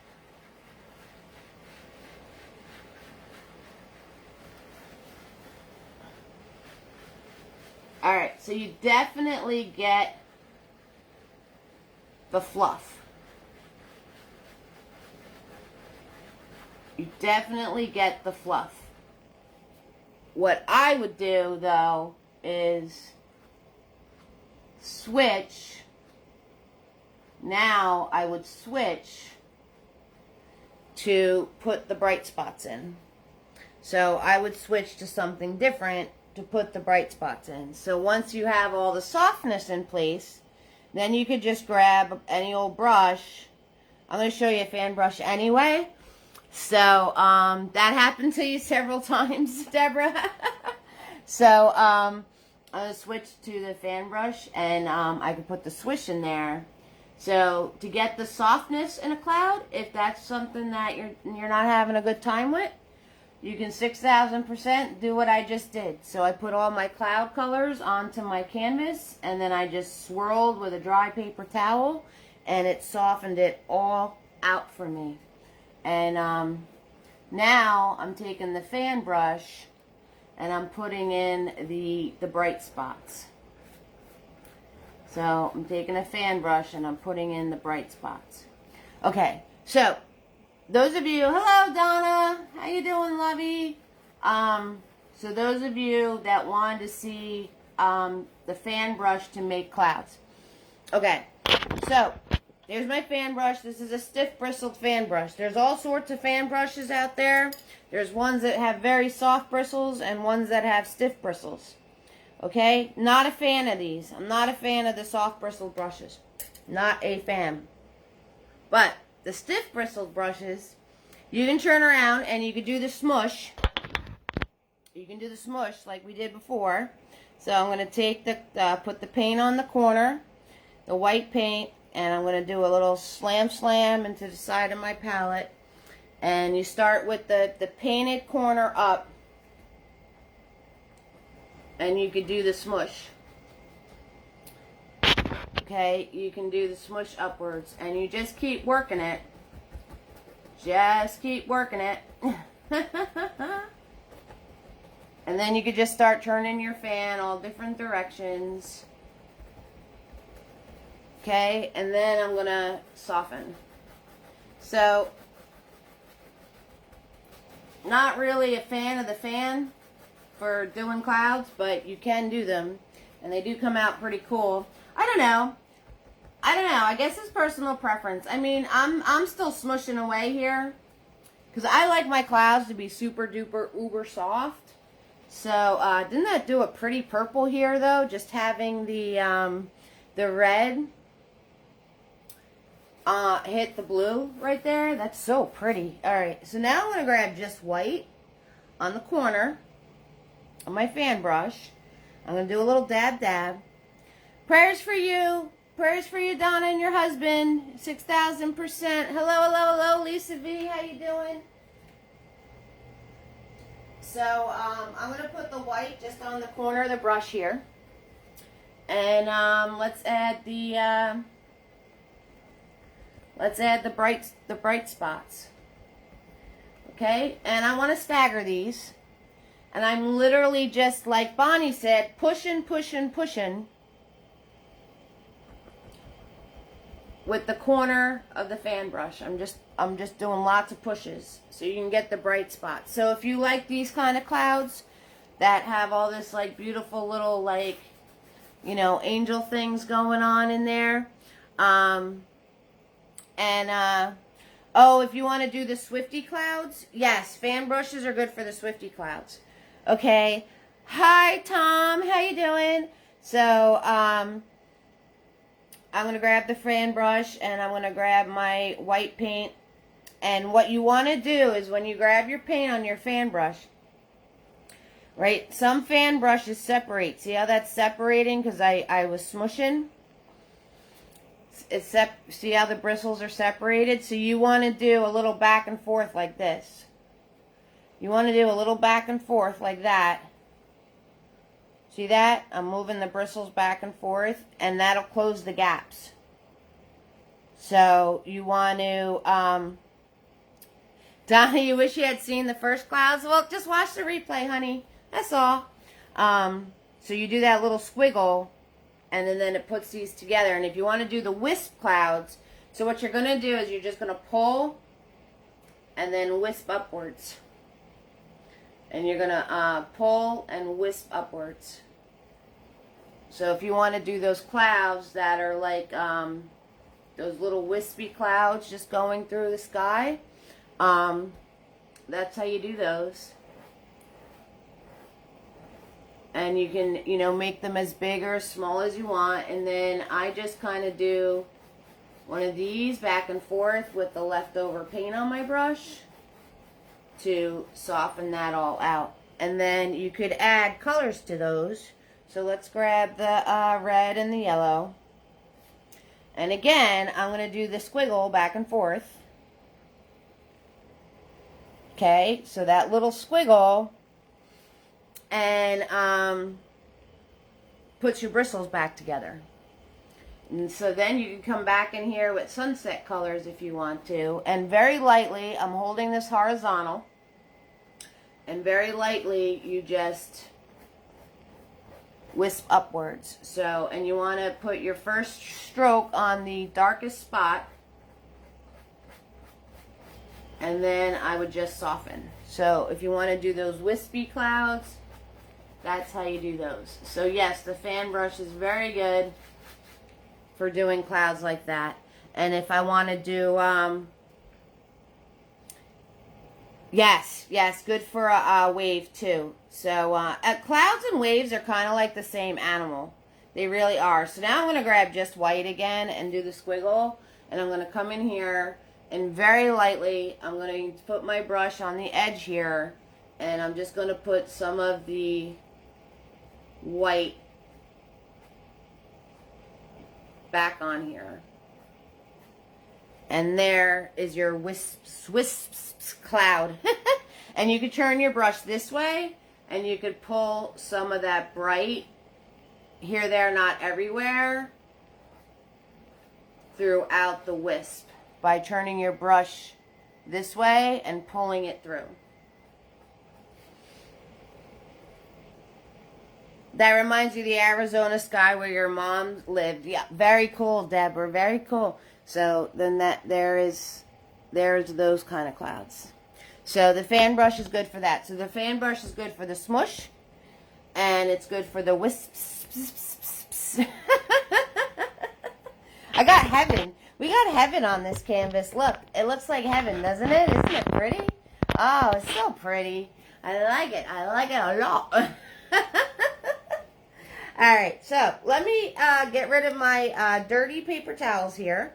Alright, so you definitely get the fluff. You definitely get the fluff. What I would do, though, is switch. Now I would switch to put the bright spots in. So I would switch to something different to put the bright spots in. So once you have all the softness in place, then you could just grab any old brush. I'm going to show you a fan brush anyway. So that happened to you several times, Deborah. So I'm going to switch to the fan brush, and I can put the swish in there. So to get the softness in a cloud, if that's something that you're not having a good time with, you can 6,000% do what I just did. So I put all my cloud colors onto my canvas, and then I just swirled with a dry paper towel, and it softened it all out for me. And now I'm taking the fan brush, and I'm putting in the bright spots. So I'm taking a fan brush, and I'm putting in the bright spots. Okay, so those of you, hello Donna, how you doing, lovey? So those of you that wanted to see the fan brush to make clouds. Okay, so there's my fan brush. This is a stiff bristled fan brush. There's all sorts of fan brushes out there. There's ones that have very soft bristles and ones that have stiff bristles. Okay, not a fan of these. I'm not a fan of the soft bristled brushes. Not a fan. But the stiff bristled brushes, you can turn around and you can do the smush. You can do the smush like we did before. So I'm going to take put the paint on the corner, the white paint, and I'm going to do a little slam into the side of my palette. And you start with the painted corner up, and you could do the smush. Okay, you can do the smush upwards, and you just keep working it. Just keep working it. And then you could just start turning your fan all different directions. Okay, and then I'm going to soften. So, not really a fan of the fan for doing clouds, but you can do them, and they do come out pretty cool. I don't know. I guess it's personal preference. I mean, I'm still smushing away here because I like my clouds to be super duper uber soft. So didn't that do a pretty purple here though? Just having the red hit the blue right there. That's so pretty. All right, so now I'm gonna grab just white on the corner of my fan brush. I'm gonna do a little dab. Prayers for you, Donna, and your husband. 6,000%. Hello, Lisa V. How you doing? So I'm gonna put the white just on the corner of the brush here, and let's add the bright spots. Okay, and I want to stagger these, and I'm literally just like Bonnie said, pushing with the corner of the fan brush. I'm just doing lots of pushes so you can get the bright spots. So if you like these kind of clouds that have all this like beautiful little like, you know, angel things going on in there, oh, if you want to do the Swifty Clouds, yes, fan brushes are good for the Swifty Clouds. Okay. Hi, Tom. How you doing? So, I'm going to grab the fan brush, and I'm going to grab my white paint. And what you want to do is when you grab your paint on your fan brush, right, some fan brushes separate. See how that's separating because I was smushing? See how the bristles are separated? So you want to do a little back and forth like this. You want to do a little back and forth like that. See that? I'm moving the bristles back and forth, and that'll close the gaps. So you want to, Donna, you wish you had seen the first clouds? Well, just watch the replay, honey. That's all. So you do that little squiggle, and then it puts these together. And if you want to do the wisp clouds, so what you're going to do is you're just going to pull and then wisp upwards. And you're going to pull and wisp upwards. So if you want to do those clouds that are like those little wispy clouds just going through the sky, that's how you do those. And you can, you know, make them as big or as small as you want. And then I just kind of do one of these back and forth with the leftover paint on my brush to soften that all out. And then you could add colors to those. So let's grab the red and the yellow. And again, I'm going to do the squiggle back and forth. Okay, so that little squiggle and puts your bristles back together. And so then you can come back in here with sunset colors if you want to. And very lightly, I'm holding this horizontal. And very lightly, you just wisp upwards. So, and you want to put your first stroke on the darkest spot. And then I would just soften. So if you want to do those wispy clouds, that's how you do those. So yes, the fan brush is very good for doing clouds like that. And if I want to do, yes, good for a wave too. So clouds and waves are kind of like the same animal. They really are. So now I'm going to grab just white again and do the squiggle. And I'm going to come in here and very lightly, I'm going to put my brush on the edge here. And I'm just going to put some of the white back on here. And there is your wisps cloud. And you could turn your brush this way, and you could pull some of that bright, here, there, not everywhere, throughout the wisp by turning your brush this way and pulling it through. That reminds you of the Arizona sky where your mom lived. Yeah, very cool, Deborah. Very cool. So then there's those kind of clouds. So the fan brush is good for that. So the fan brush is good for the smush, and it's good for the wisps. I got heaven. We got heaven on this canvas. Look, it looks like heaven, doesn't it? Isn't it pretty? Oh, it's so pretty. I like it. I like it a lot. Alright, so let me get rid of my dirty paper towels here.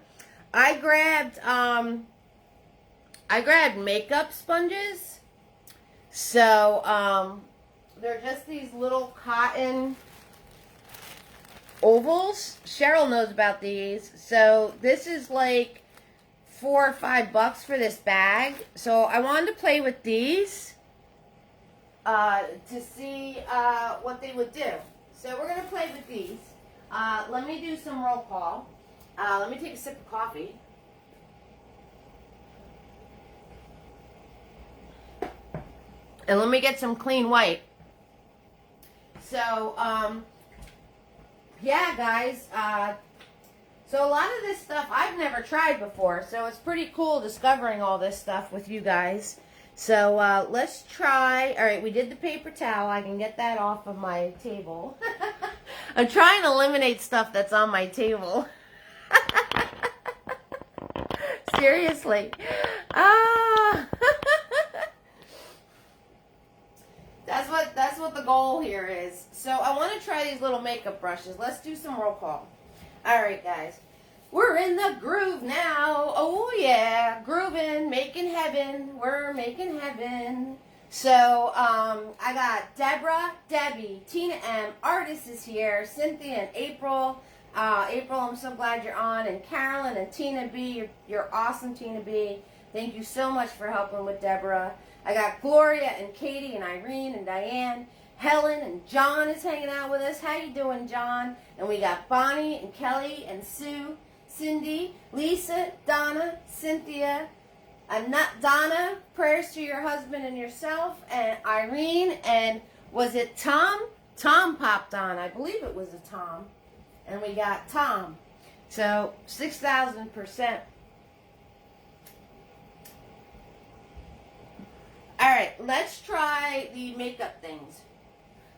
I grabbed makeup sponges. So they're just these little cotton ovals. Cheryl knows about these. So this is like $4 or $5 for this bag. So I wanted to play with these to see what they would do. So we're going to play with these. Let me do some roll call. Let me take a sip of coffee. And let me get some clean white. So, yeah, guys. So a lot of this stuff I've never tried before. So it's pretty cool discovering all this stuff with you guys. So let's try. All right, we did the paper towel. I can get that off of my table. I'm trying to eliminate stuff that's on my table. Seriously. That's what the goal here is. So I want to try these little makeup brushes. Let's do some roll call. All right, guys. We're in the groove now. Oh, yeah. Grooving, making heaven. We're making heaven. So, I got Deborah, Debbie, Tina M, Artist is here, Cynthia and April. April, I'm so glad you're on. And Carolyn and Tina B. You're awesome, Tina B. Thank you so much for helping with Deborah. I got Gloria and Katie and Irene and Diane. Helen and John is hanging out with us. How you doing, John? And we got Bonnie and Kelly and Sue, Cindy, Lisa, Donna, Cynthia, Donna, prayers to your husband and yourself, and Irene, and was it Tom? Tom popped on. I believe it was a Tom. And we got Tom. So 6,000%. Alright, let's try the makeup things.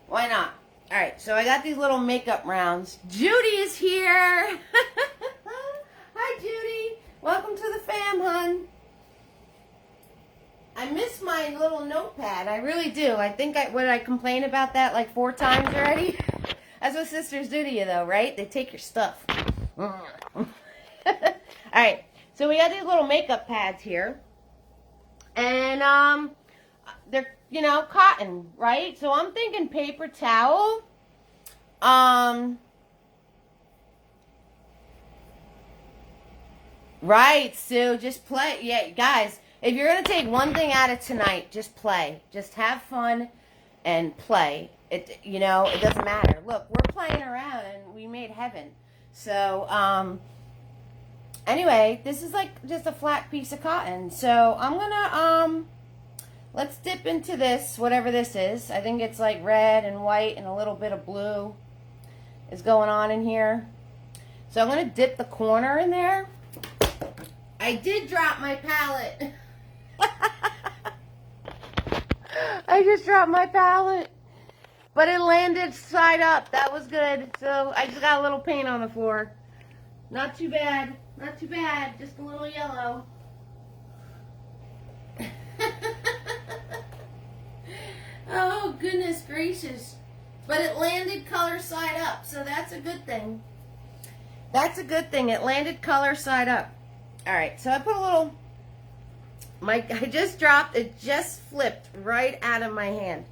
Why not? Alright, so I got these little makeup rounds. Judy is here. Hi, Judy. Welcome to the fam, hun. I miss my little notepad. I really do. I think I complain about that like 4 times already? That's what sisters do to you, though, right? They take your stuff. Alright, so we got these little makeup pads here. And, they're, you know, cotton, right? So I'm thinking paper towel. Right, Sue, just play. Yeah, guys, if you're going to take one thing out of tonight, just play. Just have fun and play. It, you know, it doesn't matter. Look, we're playing around and we made heaven. So, anyway, this is like just a flat piece of cotton. So I'm going to, let's dip into this, whatever this is. I think it's like red and white and a little bit of blue is going on in here. So I'm going to dip the corner in there. I did drop my palette. I just dropped my palette. But it landed side up. That was good. So I just got a little paint on the floor. Not too bad. Not too bad. Just a little yellow. Oh, goodness gracious. But it landed color side up. So that's a good thing. That's a good thing. It landed color side up. Alright, so I put a little... I just dropped, it just flipped right out of my hand.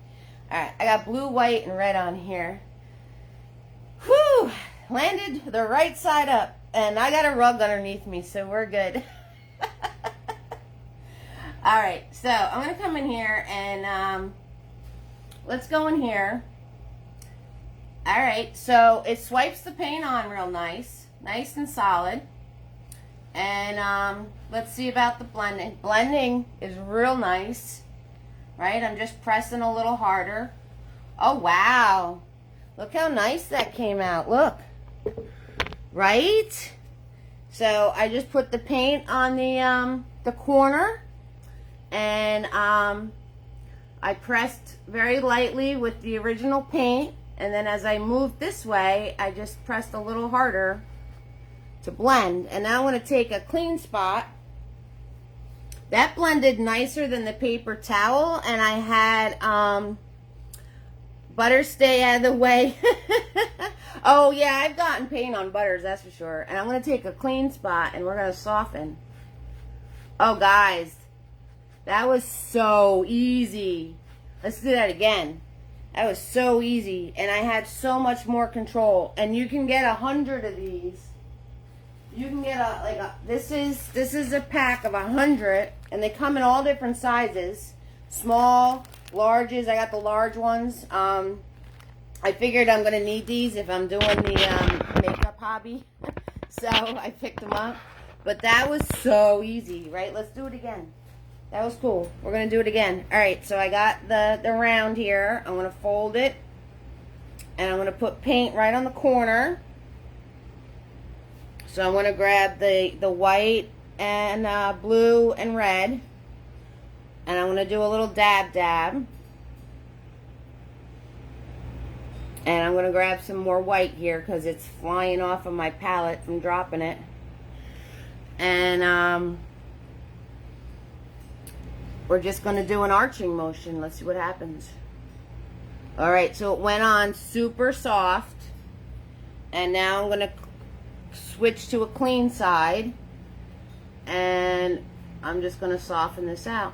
Alright, I got blue, white, and red on here. Whew! Landed the right side up. And I got a rug underneath me, so we're good. Alright, so I'm going to come in here and let's go in here. Alright, so it swipes the paint on real nice. Nice and solid. And let's see about the blending. Blending is real nice. Right? I'm just pressing a little harder. Oh, wow. Look how nice that came out. Look. Right? So I just put the paint on the corner. And I pressed very lightly with the original paint. And then as I moved this way, I just pressed a little harder to blend. And now I'm going to take a clean spot. That blended nicer than the paper towel, and I had butter stay out of the way. Oh yeah, I've gotten paint on butters, that's for sure. And I'm going to take a clean spot and we're going to soften. Oh guys, that was so easy. Let's do that again. That was so easy, and I had so much more control. And you can get 100 of these. You can get this is a pack of 100, and they come in all different sizes, small, larges. I got the large ones. I figured I'm gonna need these if I'm doing the makeup hobby, so I picked them up. But that was so easy, right? Let's do it again. That was cool. We're gonna do it again. All right, so I got the round here. I'm gonna fold it, and I'm gonna put paint right on the corner. So I'm going to grab the white and blue and red. And I'm going to do a little dab. And I'm going to grab some more white here because it's flying off of my palette from dropping it. And we're just going to do an arching motion. Let's see what happens. Alright, so it went on super soft. And now I'm going to switch to a clean side, and I'm just going to soften this out.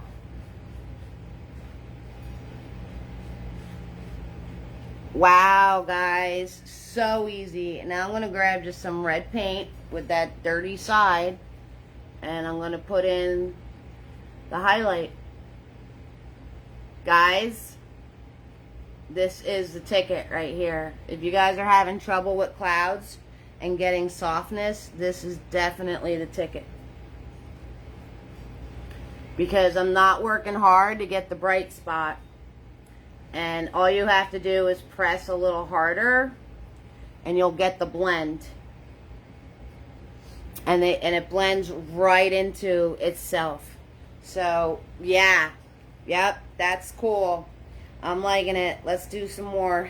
Wow, guys, so easy. Now I'm going to grab just some red paint with that dirty side, and I'm going to put in the highlight. Guys, this is the ticket right here. If you guys are having trouble with clouds and getting softness, this is definitely the ticket. Because I'm not working hard to get the bright spot. And all you have to do is press a little harder and you'll get the blend. And it blends right into itself. So, yeah. Yep, that's cool. I'm liking it. Let's do some more.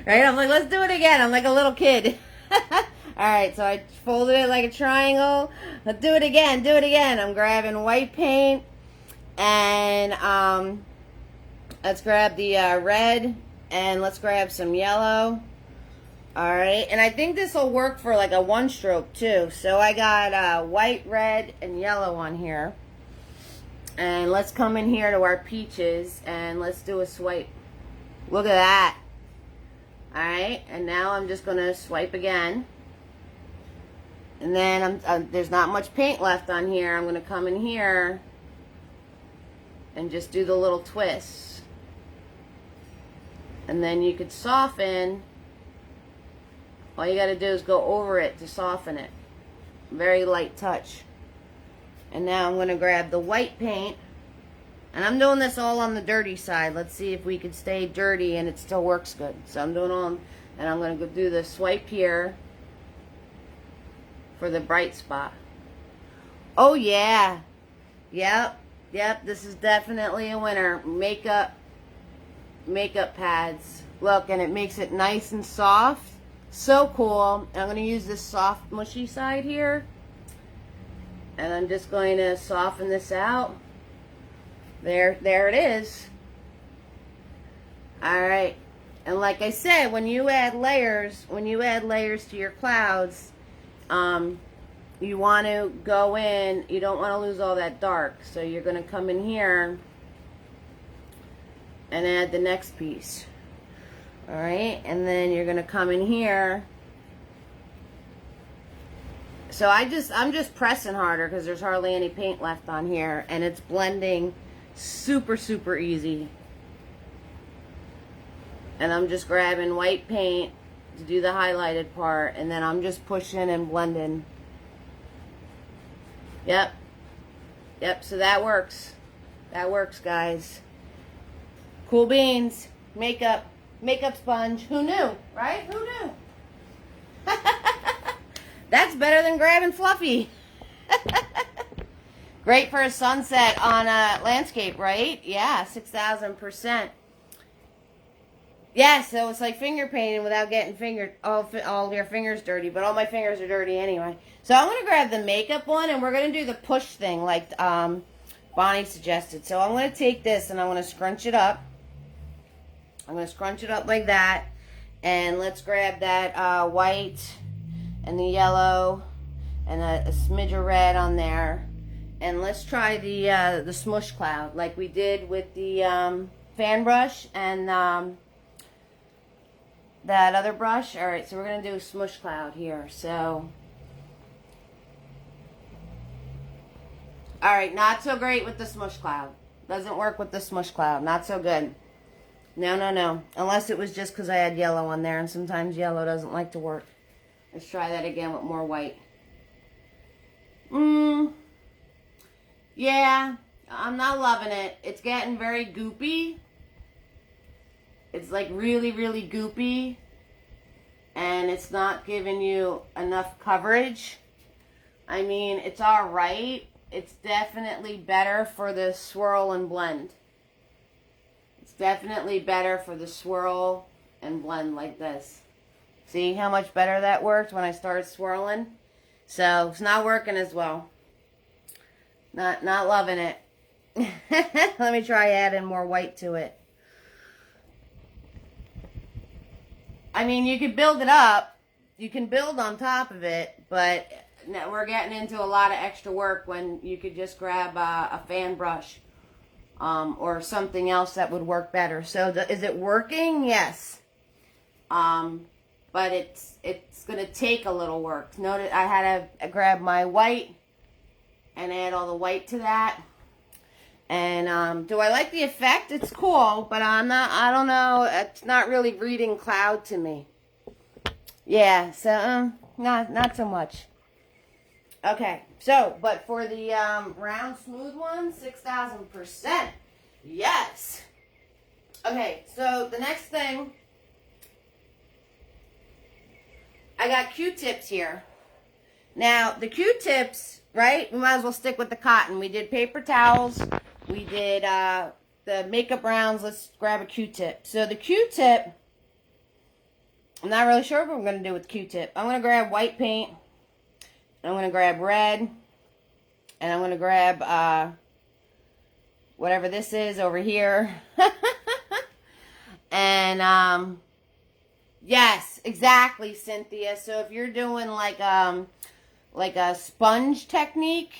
Right? I'm like, let's do it again. I'm like a little kid. Alright, so I folded it like a triangle. Let's do it again. Do it again. I'm grabbing white paint. And let's grab the red. And let's grab some yellow. Alright, and I think this will work for like a one stroke too. So I got white, red, and yellow on here. And let's come in here to our peaches and let's do a swipe. Look at that. Alright, and now I'm just going to swipe again. And then there's not much paint left on here. I'm going to come in here and just do the little twists. And then you could soften. All you got to do is go over it to soften it. Very light touch. And now I'm going to grab the white paint. And I'm doing this all on the dirty side. Let's see if we can stay dirty and it still works good. So I'm doing all, and I'm going to go do the swipe here for the bright spot. Oh yeah. Yep. This is definitely a winner. Makeup pads. Look, and it makes it nice and soft. So cool. And I'm going to use this soft, mushy side here. And I'm just going to soften this out. There it is. Alright. And like I said, when you add layers to your clouds, you want to go in, you don't want to lose all that dark. So you're going to come in here and add the next piece. Alright, and then you're going to come in here. So I'm just pressing harder because there's hardly any paint left on here. And it's blending super, super easy. And I'm just grabbing white paint to do the highlighted part. And then I'm just pushing and blending. Yep, so that works. That works, guys. Cool beans. Makeup sponge. Who knew, right? Who knew? That's better than grabbing fluffy. Great for a sunset on a landscape, right? Yeah, 6,000%. Yeah, so it's like finger painting without getting all your fingers dirty, but all my fingers are dirty anyway. So I'm going to grab the makeup one, and we're going to do the push thing like Bonnie suggested. So I'm going to take this, and I'm going to scrunch it up. I'm going to scrunch it up like that, and let's grab that white and the yellow and a smidge of red on there. And let's try the smush cloud like we did with the fan brush and that other brush. Alright, so we're going to do a smush cloud here. So, alright, not so great with the smush cloud. Doesn't work with the smush cloud. Not so good. No. Unless it was just because I had yellow on there, and sometimes yellow doesn't like to work. Let's try that again with more white. Yeah, I'm not loving it. It's getting very goopy. It's like really, really goopy. And it's not giving you enough coverage. I mean, it's alright. It's definitely better for the swirl and blend. It's definitely better for the swirl and blend like this. See how much better that worked when I started swirling? So, it's not working as well. Not loving it. Let me try adding more white to it. I mean, you can build it up. You can build on top of it, but we're getting into a lot of extra work when you could just grab a fan brush or something else that would work better. So, is it working? Yes. But it's going to take a little work. Notice I had to grab my white and add all the white to that. And do I like the effect? It's cool, but I don't know. It's not really reading cloud to me. Yeah, so not so much. Okay, so, but for the round smooth one, 6,000%. Yes. Okay, so the next thing, I got Q-tips here. Now, the Q-tips, right, we might as well stick with the cotton. We did paper towels. We did the makeup rounds. Let's grab a Q-tip. So the Q-tip, I'm not really sure what we're going to do with Q-tip. I'm going to grab white paint. I'm going to grab red. And I'm going to grab whatever this is over here. And, yes, exactly, Cynthia. So if you're doing like a sponge technique,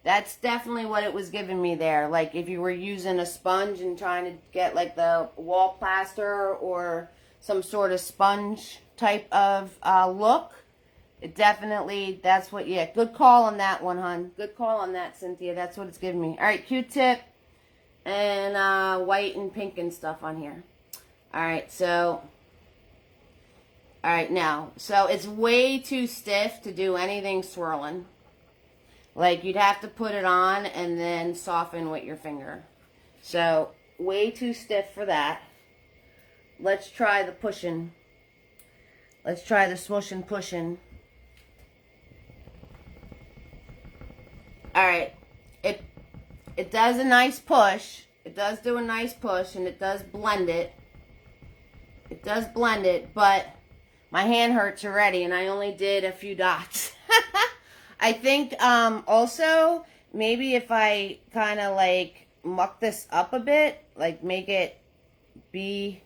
that's definitely what it was giving me there. Like if you were using a sponge and trying to get like the wall plaster or some sort of sponge type of look, it definitely, that's what, yeah, good call on that one, hon. Good call on that, Cynthia. That's what it's giving me. All right, Q-tip and white and pink and stuff on here. All right, so, all right, now, so it's way too stiff to do anything swirling. Like, you'd have to put it on and then soften with your finger. So, way too stiff for that. Let's try the pushing. Let's try the smush and pushing. All right, it does a nice push. It does do a nice push, and it does blend it. It does blend it, but my hand hurts already, and I only did a few dots. I think also maybe if I kind of like muck this up a bit, like make it be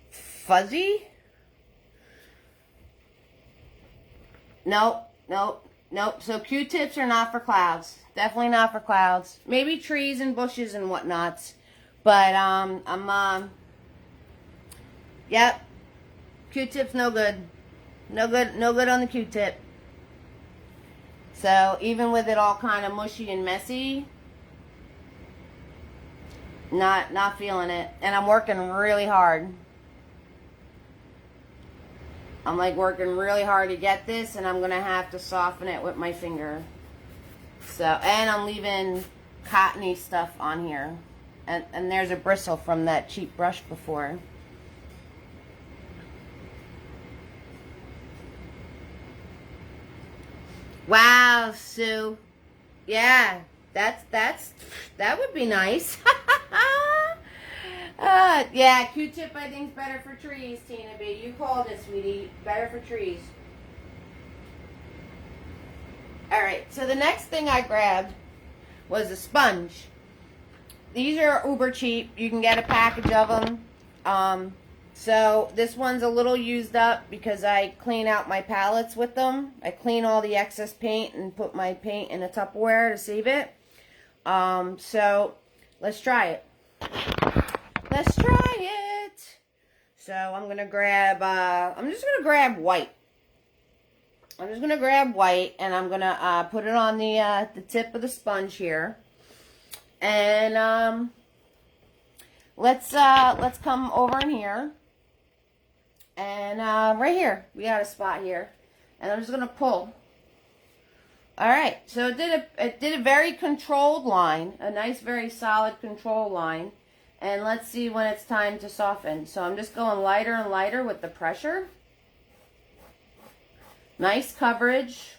fuzzy. Nope, nope, nope. So Q-tips are not for clouds. Definitely not for clouds. Maybe trees and bushes and whatnots. But yep. Q-tips no good. No good on the Q-tip. So even with it all kind of mushy and messy, not feeling it. And I'm working really hard. I'm like working really hard to get this, and I'm going to have to soften it with my finger. So, and I'm leaving cottony stuff on here. And there's a bristle from that cheap brush before. Wow, Sue. Yeah, that would be nice. Yeah, Q-tip I think is better for trees, Tina B. You called it, sweetie. Better for trees. Alright, so the next thing I grabbed was a sponge. These are uber cheap. You can get a package of them. So this one's a little used up because I clean out my palettes with them. I clean all the excess paint and put my paint in a Tupperware to save it. So let's try it. Let's try it. So I'm going to grab, I'm just going to grab white. I'm just going to grab white and I'm going to put it on the tip of the sponge here. And let's come over in here. And right here, we got a spot here. And I'm just going to pull. Alright, so it did a very controlled line. A nice, very solid control line. And let's see when it's time to soften. So I'm just going lighter and lighter with the pressure. Nice coverage.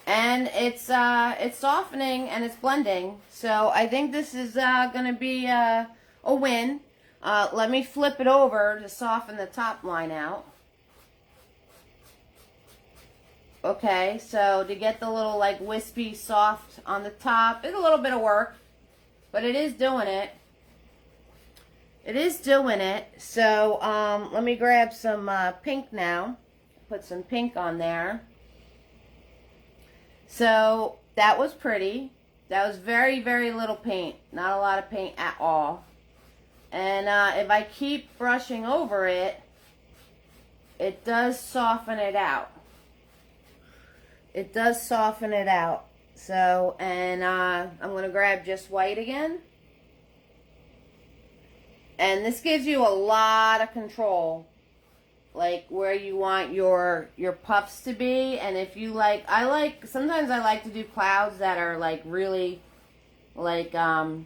And it's softening and it's blending. So I think this is going to be a win. Let me flip it over to soften the top line out. Okay, so to get the little like wispy soft on the top, it's a little bit of work. But it is doing it. It is doing it. So let me grab some pink now. Put some pink on there. So that was pretty. That was very, very little paint. Not a lot of paint at all. And if I keep brushing over it, it does soften it out. It does soften it out. So, and I'm going to grab just white again. And this gives you a lot of control. Like where you want your puffs to be. And if you like, sometimes I like to do clouds that are like really like a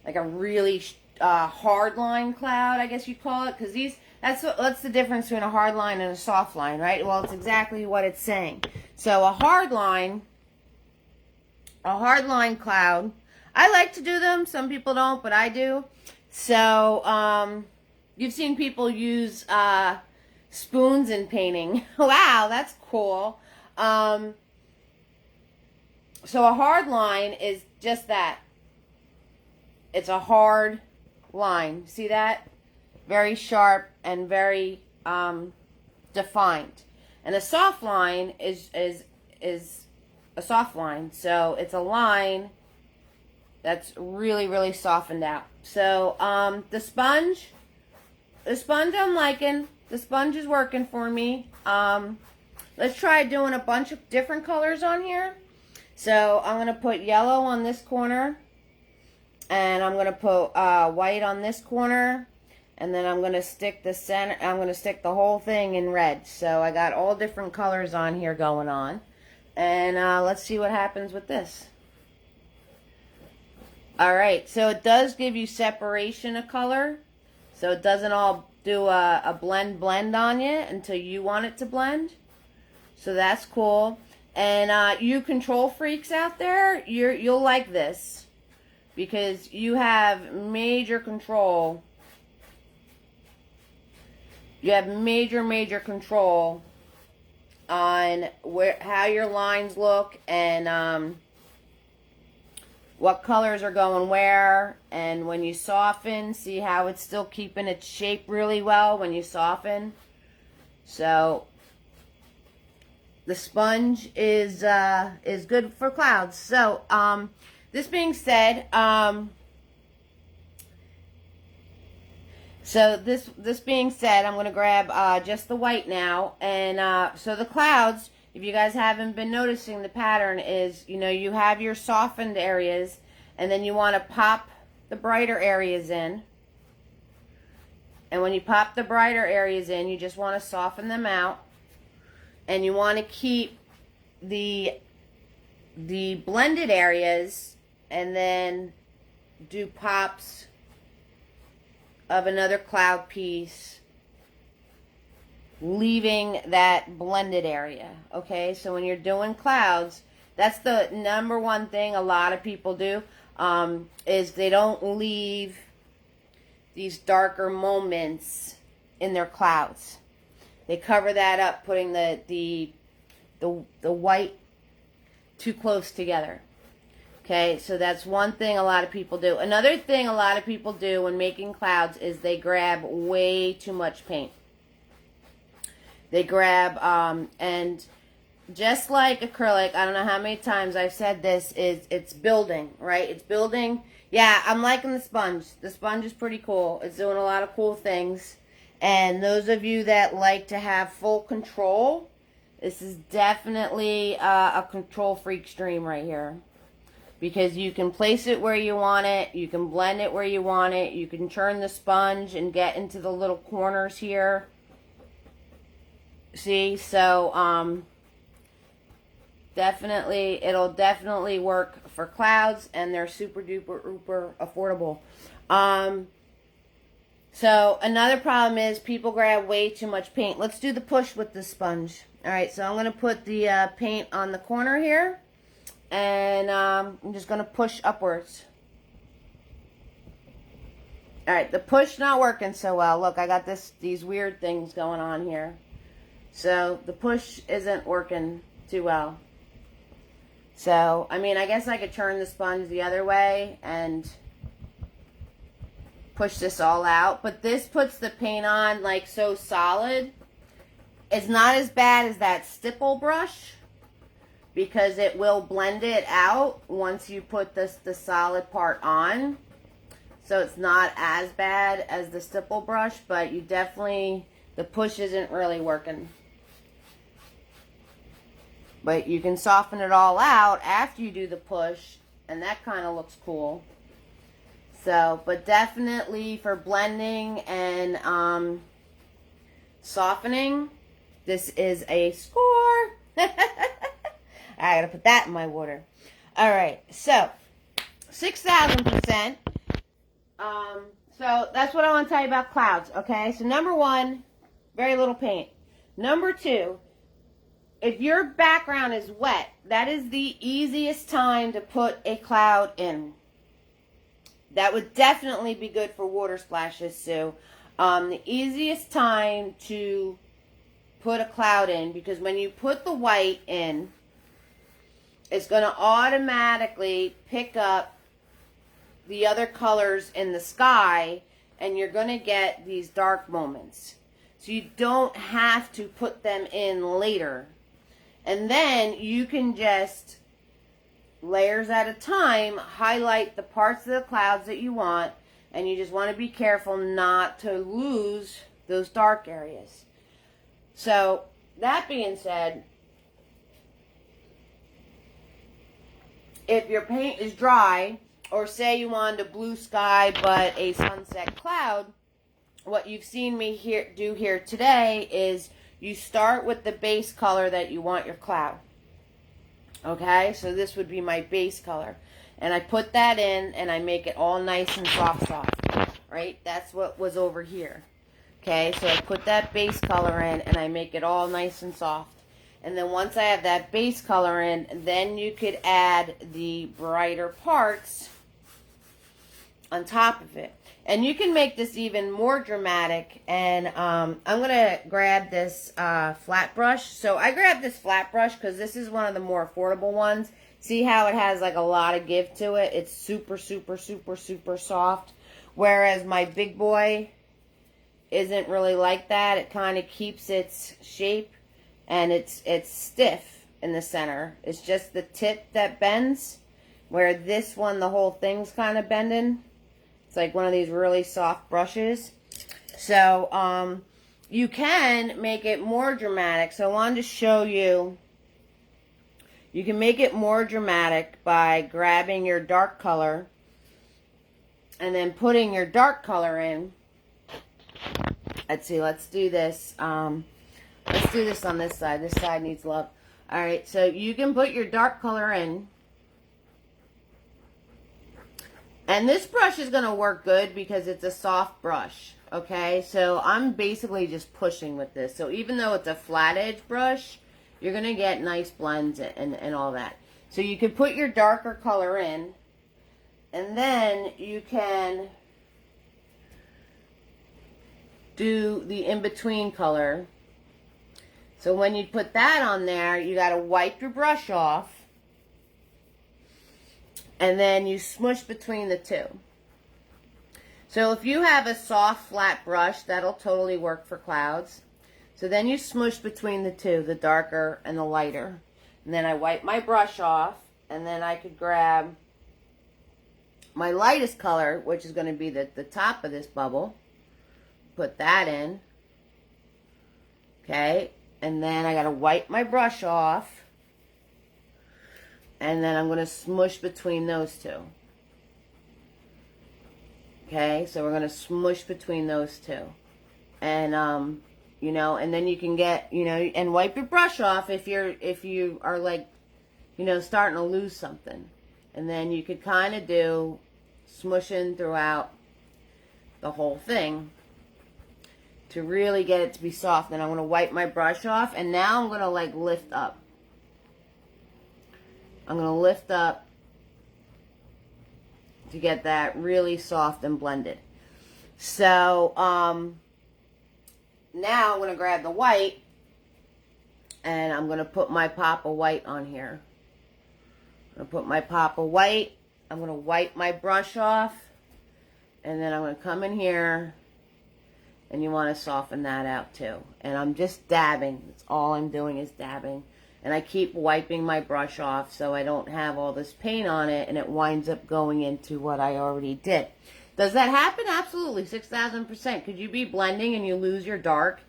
really hard line cloud, I guess you'd call it, because that's the difference between a hard line and a soft line, right? Well, it's exactly what it's saying. So a hard line cloud, I like to do them. Some people don't, but I do. So you've seen people use spoons in painting. Wow, that's cool. So a hard line is just that. It's a hard line. See that? Very sharp and very defined. And a soft line is a soft line. So it's a line that's really, really softened out. So the sponge I'm liking. The sponge is working for me. Let's try doing a bunch of different colors on here. So I'm going to put yellow on this corner. And I'm going to put white on this corner. And then I'm going to stick the center. I'm going to stick the whole thing in red. So I got all different colors on here going on. And let's see what happens with this. Alright, so it does give you separation of color. So it doesn't all do a blend on you until you want it to blend. So that's cool. And you control freaks out there, you'll like this. Because you have major control. You have major control on how your lines look and what colors are going where. And when you soften, see how it's still keeping its shape really well when you soften. So the sponge is good for clouds. So this being said, this being said, I'm going to grab just the white now. And so the clouds, if you guys haven't been noticing, the pattern is, you have your softened areas, and then you want to pop the brighter areas in. And when you pop the brighter areas in, you just want to soften them out. And you want to keep the blended areas, and then do pops of another cloud piece, leaving that blended area. Okay, so when you're doing clouds, that's the number one thing a lot of people do, is they don't leave these darker moments in their clouds. They cover that up, putting the white too close together. Okay, so that's one thing a lot of people do. Another thing a lot of people do when making clouds is they grab way too much paint. They grab, and just like acrylic, I don't know how many times I've said this, it's building, right? It's building. Yeah, I'm liking the sponge. The sponge is pretty cool. It's doing a lot of cool things. And those of you that like to have full control, this is definitely a control freak stream right here. Because you can place it where you want it. You can blend it where you want it. You can churn the sponge and get into the little corners here. See? So, it'll definitely work for clouds. And they're super duper uber affordable. So, another problem is people grab way too much paint. Let's do the push with the sponge. Alright, so I'm going to put the paint on the corner here. And I'm just going to push upwards. Alright, the push not working so well. Look, I got these weird things going on here. So, the push isn't working too well. So, I mean, I guess I could turn the sponge the other way and push this all out. But this puts the paint on like so solid. It's not as bad as that stipple brush, because it will blend it out once you put the solid part on. So it's not as bad as the stipple brush, but you definitely, the push isn't really working. But you can soften it all out after you do the push, and that kind of looks cool. So, but definitely for blending and softening, this is a score. I gotta put that in my water. Alright, so 6,000%. So that's what I want to tell you about clouds, okay? So number one, very little paint. Number two, if your background is wet, that is the easiest time to put a cloud in. That would definitely be good for water splashes, Sue. The easiest time to put a cloud in, because when you put the white in, it's going to automatically pick up the other colors in the sky, and you're going to get these dark moments. So you don't have to put them in later. And then you can just, layers at a time, highlight the parts of the clouds that you want, and you just want to be careful not to lose those dark areas. So, that being said, if your paint is dry, or say you wanted a blue sky but a sunset cloud, what you've seen me do here today is you start with the base color that you want your cloud. Okay, so this would be my base color. And I put that in and I make it all nice and soft. Right? That's what was over here. Okay, so I put that base color in and I make it all nice and soft. And then once I have that base color in, then you could add the brighter parts on top of it. And you can make this even more dramatic. And I'm going to grab this flat brush. So I grabbed this flat brush because this is one of the more affordable ones. See how it has like a lot of give to it? It's super, super, super, super soft. Whereas my big boy isn't really like that. It kind of keeps its shape. And it's stiff in the center. It's just the tip that bends. Where this one, the whole thing's kind of bending. It's like one of these really soft brushes. So, you can make it more dramatic. So I wanted to show you. You can make it more dramatic by grabbing your dark color. And then putting your dark color in. Let's see, let's do this. Let's do this on this side. This side needs love. Alright, so you can put your dark color in. And this brush is going to work good because it's a soft brush. Okay, so I'm basically just pushing with this. So even though it's a flat edge brush, you're going to get nice blends and all that. So you can put your darker color in. And then you can do the in-between color. So when you put that on there, you got to wipe your brush off. And then you smush between the two. So if you have a soft, flat brush, that'll totally work for clouds. So then you smush between the two, the darker and the lighter. And then I wipe my brush off. And then I could grab my lightest color, which is going to be the top of this bubble. Put that in. Okay. And then I got to wipe my brush off. And then I'm going to smush between those two. Okay, so we're going to smush between those two. And, you know, and then you can get, you know, and wipe your brush off if you are like, you know, starting to lose something. And then you could kind of do smushing throughout the whole thing to really get it to be soft. Then I'm going to wipe my brush off. And now I'm going to like lift up. I'm going to lift up to get that really soft and blended. So, now I'm going to grab the white and I'm going to put my pop of white on here. I'm going to put my pop of white. I'm going to wipe my brush off and then I'm going to come in here and you want to soften that out too. And I'm just dabbing. That's all I'm doing is dabbing. And I keep wiping my brush off so I don't have all this paint on it and it winds up going into what I already did. Does that happen? Absolutely, 6,000%. Could you be blending and you lose your dark?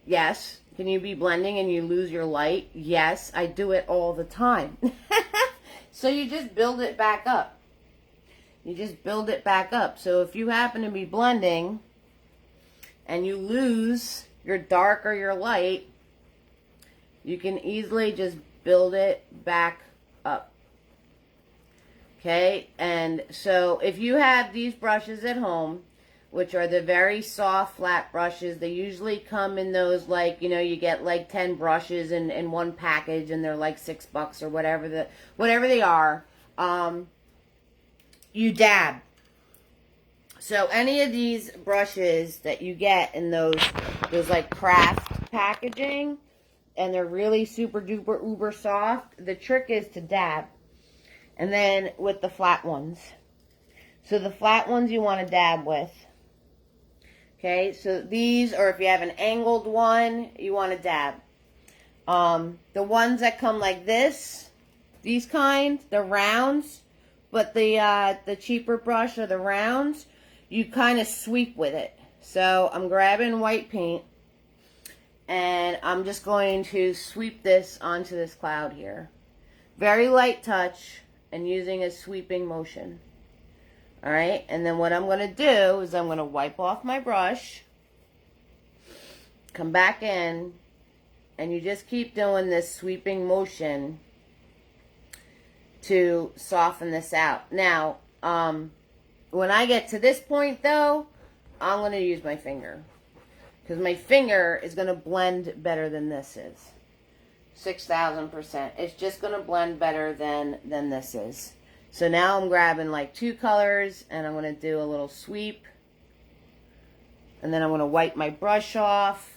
Yes. Can you be blending and you lose your light? Yes, I do it all the time. So you just build it back up. You just build it back up. So if you happen to be blending and you lose your dark or your light, you can easily just build it back up. Okay, and so if you have these brushes at home, which are the very soft, flat brushes, they usually come in those, like, you know, you get like 10 brushes in one package, and they're like $6 or whatever they are. You dab. So any of these brushes that you get in those like craft packaging, and they're really super duper uber soft, the trick is to dab. And then with the flat ones. So the flat ones you want to dab with. Okay, so these, or if you have an angled one, you want to dab. The ones that come like this, these kind, the rounds, but the cheaper brush are the rounds, you kind of sweep with it. So I'm grabbing white paint, and I'm just going to sweep this onto this cloud here. Very light touch, and using a sweeping motion. Alright, and then what I'm going to do is I'm going to wipe off my brush, come back in, and you just keep doing this sweeping motion to soften this out. Now, when I get to this point though, I'm going to use my finger, because my finger is going to blend better than this is. 6,000%. It's just going to blend better than this is. So now I'm grabbing like 2 colors, and I'm going to do a little sweep. And then I'm going to wipe my brush off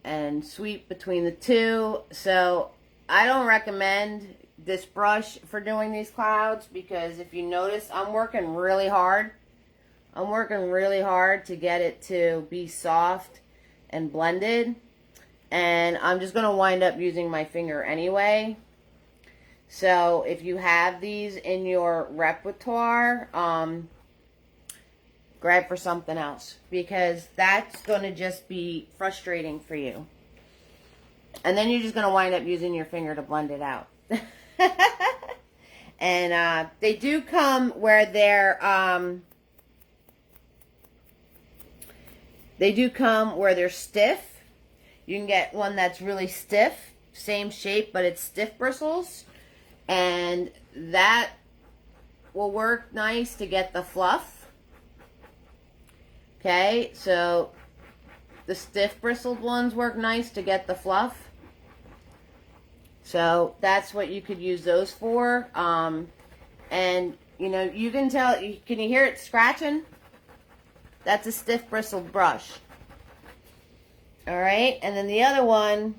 and sweep between the two. So I don't recommend this brush for doing these clouds, because if you notice, I'm working really hard. I'm working really hard to get it to be soft and blended. And I'm just going to wind up using my finger anyway. So if you have these in your repertoire, grab for something else, because that's going to just be frustrating for you. And then you're just going to wind up using your finger to blend it out. And they do come where they're stiff. You can get one that's really stiff, same shape, but it's stiff bristles. And that will work nice to get the fluff. Okay, so the stiff bristled ones work nice to get the fluff. So that's what you could use those for. And, you know, you can tell, can you hear it scratching? That's a stiff bristled brush. Alright, and then the other one,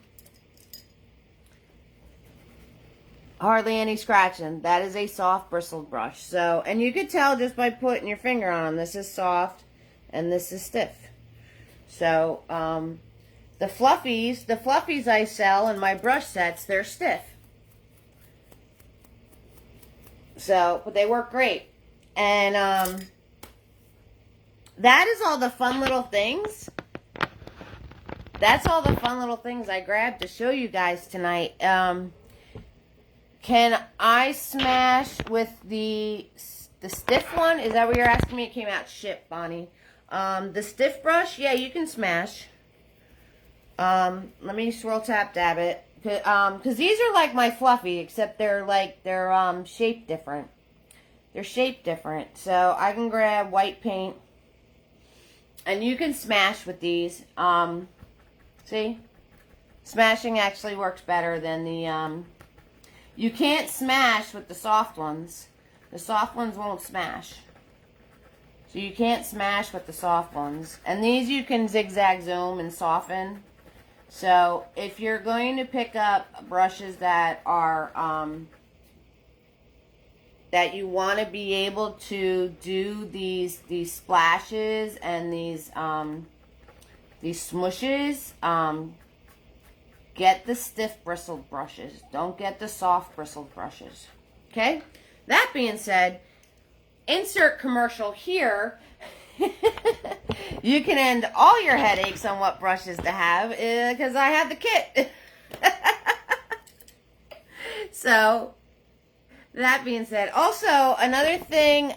hardly any scratching. That is a soft bristled brush. So, and you could tell just by putting your finger on them, this is soft and this is stiff. So, the fluffies I sell in my brush sets, they're stiff. So, but they work great. And that is all the fun little things. That's all the fun little things I grabbed to show you guys tonight. Can I smash with the stiff one? Is that what you're asking me? It came out shit, Bonnie. The stiff brush, yeah, you can smash. Let me swirl tap dab it. Cause these are like my fluffy, except they're shaped different. They're shaped different. So I can grab white paint, and you can smash with these. See? Smashing actually works better than the, you can't smash with the soft ones. The soft ones won't smash. So you can't smash with the soft ones. And these you can zigzag zoom and soften. So if you're going to pick up brushes that are, that you want to be able to do these splashes and these smooshes, get the stiff bristled brushes. Don't get the soft bristled brushes. Okay? That being said, insert commercial here. You can end all your headaches on what brushes to have, because I have the kit. So, that being said, also another thing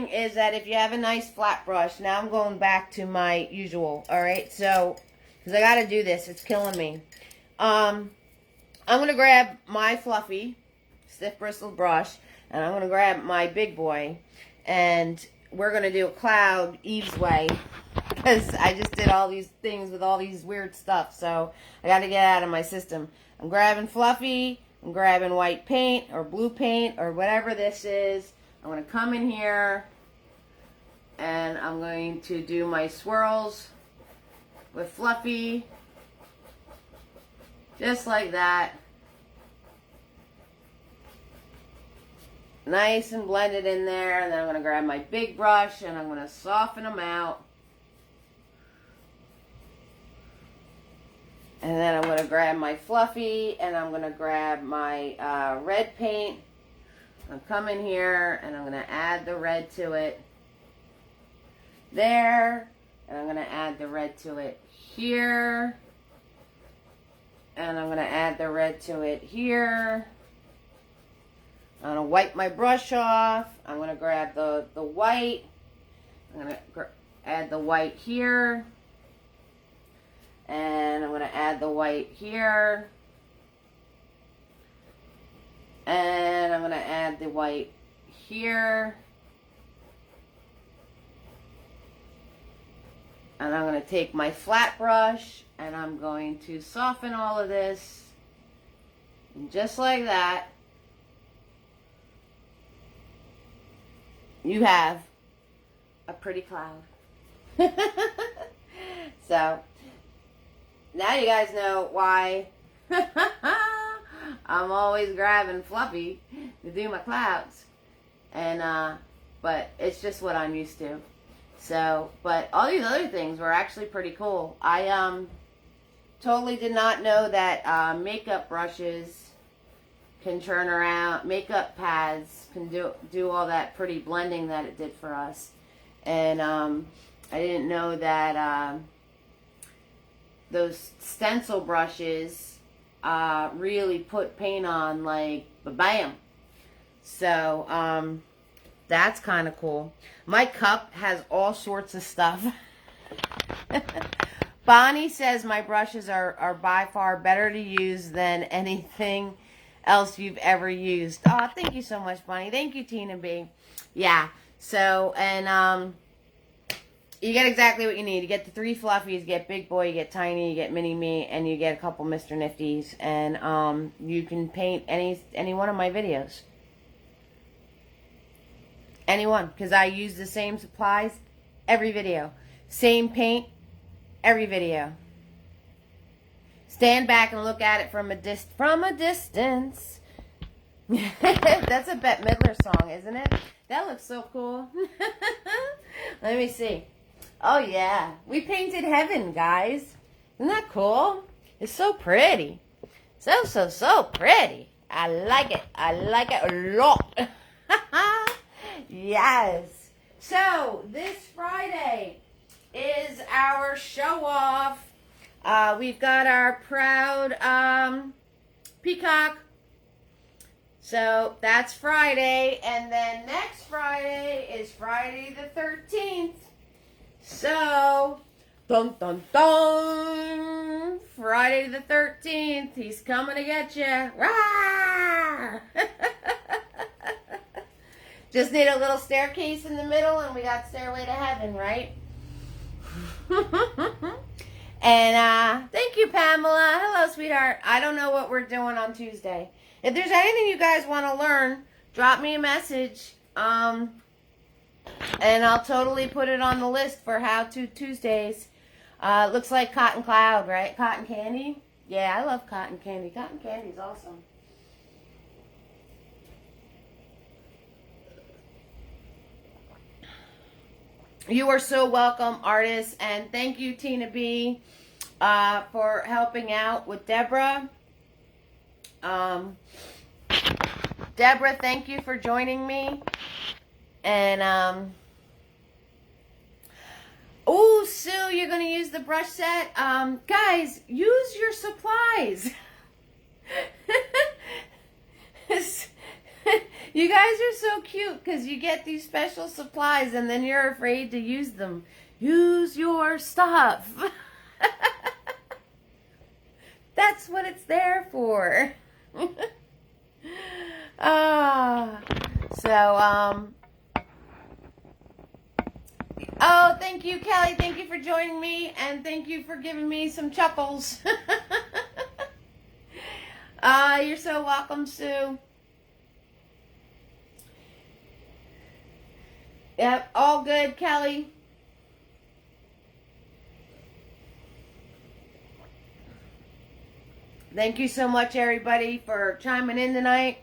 is that if you have a nice flat brush, now I'm going back to my usual, alright, so, because I got to do this, it's killing me. I'm going to grab my fluffy stiff bristled brush, and I'm going to grab my big boy, and we're going to do a cloud Eve's way, because I just did all these things with all these weird stuff, so I got to get out of my system. I'm grabbing fluffy, I'm grabbing white paint, or blue paint, or whatever this is. I'm going to come in here, and I'm going to do my swirls with fluffy, just like that. Nice and blended in there. And then I'm going to grab my big brush and I'm going to soften them out. And then I'm going to grab my fluffy and I'm going to grab my red paint. I'll come in here and I'm going to add the red to it. There. And I'm going to add the red to it here. And I'm going to add the red to it here. I'm going to wipe my brush off. I'm going to grab the white. I'm going to add the white here. And I'm going to add the white here. And I'm going to add the white here. And I'm going to take my flat brush and I'm going to soften all of this. And just like that, you have a pretty cloud. So, now you guys know why I'm always grabbing fluffy to do my clouds. And, but it's just what I'm used to. So, but all these other things were actually pretty cool. I, totally did not know that, makeup brushes can turn around, makeup pads can do all that pretty blending that it did for us. And I didn't know that those stencil brushes really put paint on like bam. So that's kind of cool. My cup has all sorts of stuff. Bonnie says my brushes are by far better to use than anything else you've ever used. Oh, thank you so much, Bonnie. Thank you, Tina B. Yeah. So, and you get exactly what you need. You get the 3 fluffies, you get Big Boy, you get Tiny, you get Mini Me, and you get a couple Mr. Nifties. And you can paint any one of my videos. Any one, because I use the same supplies every video. Same paint every video. Stand back and look at it from a distance. That's a Bette Midler song, isn't it? That looks so cool. Let me see. Oh, yeah. We painted heaven, guys. Isn't that cool? It's so pretty. So pretty. I like it. I like it a lot. Yes. So, this Friday is our show off. We've got our proud peacock. So that's Friday. And then next Friday is Friday the 13th. So, dun dun dun. Friday the 13th. He's coming to get you. Rah! Just need a little staircase in the middle and we got Stairway to Heaven, right? And thank you, Pamela. Hello, sweetheart. I don't know what we're doing on Tuesday. If there's anything you guys want to learn, drop me a message. And I'll totally put it on the list for How To Tuesdays. Looks like cotton cloud, right? Cotton candy. Yeah, I love cotton candy. Cotton candy is awesome. You are so welcome, artists. And thank you, Tina B, for helping out with Deborah. Deborah, thank you for joining me. And, oh, Sue, you're going to use the brush set? Guys, use your supplies. You guys are so cute because you get these special supplies and then you're afraid to use them. Use your stuff. That's what it's there for. Ah, so, oh, thank you, Kelly. Thank you for joining me, and thank you for giving me some chuckles. You're so welcome, Sue. Yep, all good, Kelly. Thank you so much, everybody, for chiming in tonight.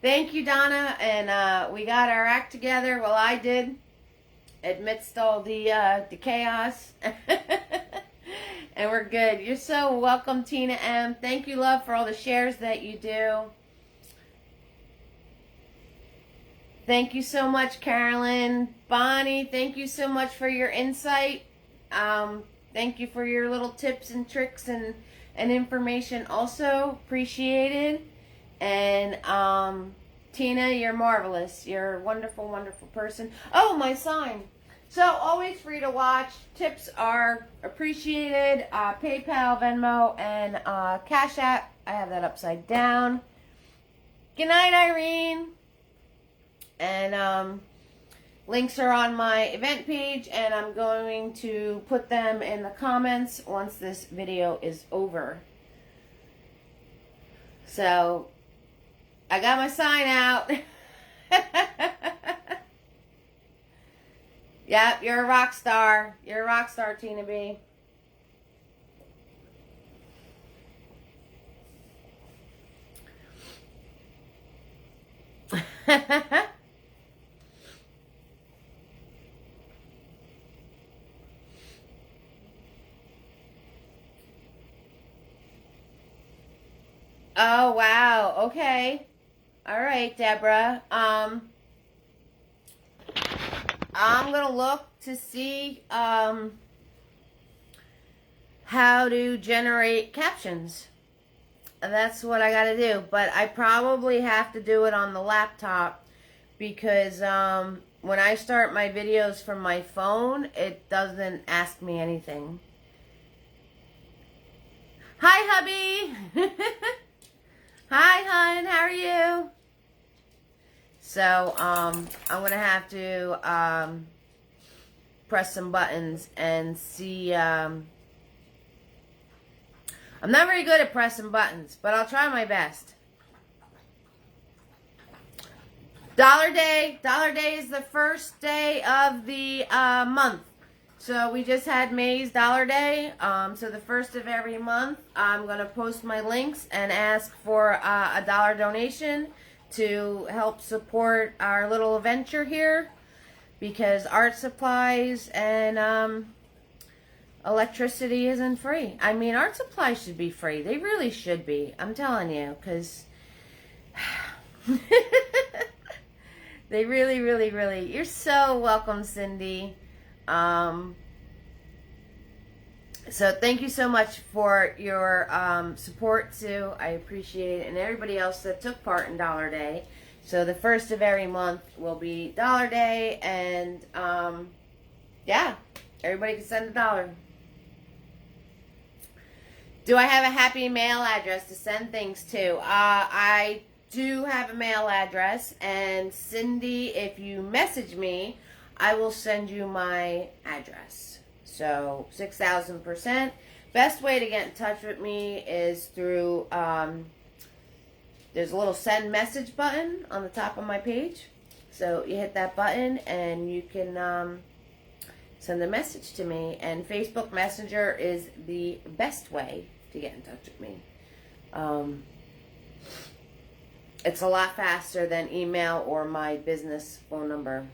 Thank you, Donna. And we got our act together. Well, I did, amidst all the chaos. And we're good. You're so welcome, Tina M. Thank you, love, for all the shares that you do. Thank you so much, Carolyn. Bonnie, thank you so much for your insight. Thank you for your little tips and tricks and information also. Appreciated. And Tina, you're marvelous. You're a wonderful, wonderful person. Oh, my sign. So, always free to watch. Tips are appreciated. PayPal, Venmo, and Cash App. I have that upside down. Good night, Irene. And links are on my event page, and I'm going to put them in the comments once this video is over. So, I got my sign out. Yep, you're a rock star. You're a rock star, Tina B. Oh, wow. Okay. All right, Deborah. I'm going to look to see how to generate captions. That's what I got to do. But I probably have to do it on the laptop because when I start my videos from my phone, it doesn't ask me anything. Hi, hubby. Hi, hon. How are you? So, I'm going to have to press some buttons and see. I'm not very good at pressing buttons, but I'll try my best. Dollar Day. Dollar Day is the first day of the month. So we just had May's Dollar Day. So the first of every month, I'm going to post my links and ask for a $1 donation to help support our little venture here, because art supplies and electricity isn't free. I mean, art supplies should be free. They really should be. I'm telling you, because they really, really, really. You're so welcome, Cindy. So thank you so much for your support, Sue. I appreciate it. And everybody else that took part in Dollar Day. So the first of every month will be Dollar Day. And, yeah, everybody can send $1. Do I have a happy mail address to send things to? I do have a mail address. And Cindy, if you message me, I will send you my address. So 6,000%. Best way to get in touch with me is through, there's a little send message button on the top of my page. So you hit that button and you can send a message to me. And Facebook Messenger is the best way to get in touch with me. It's a lot faster than email or my business phone number.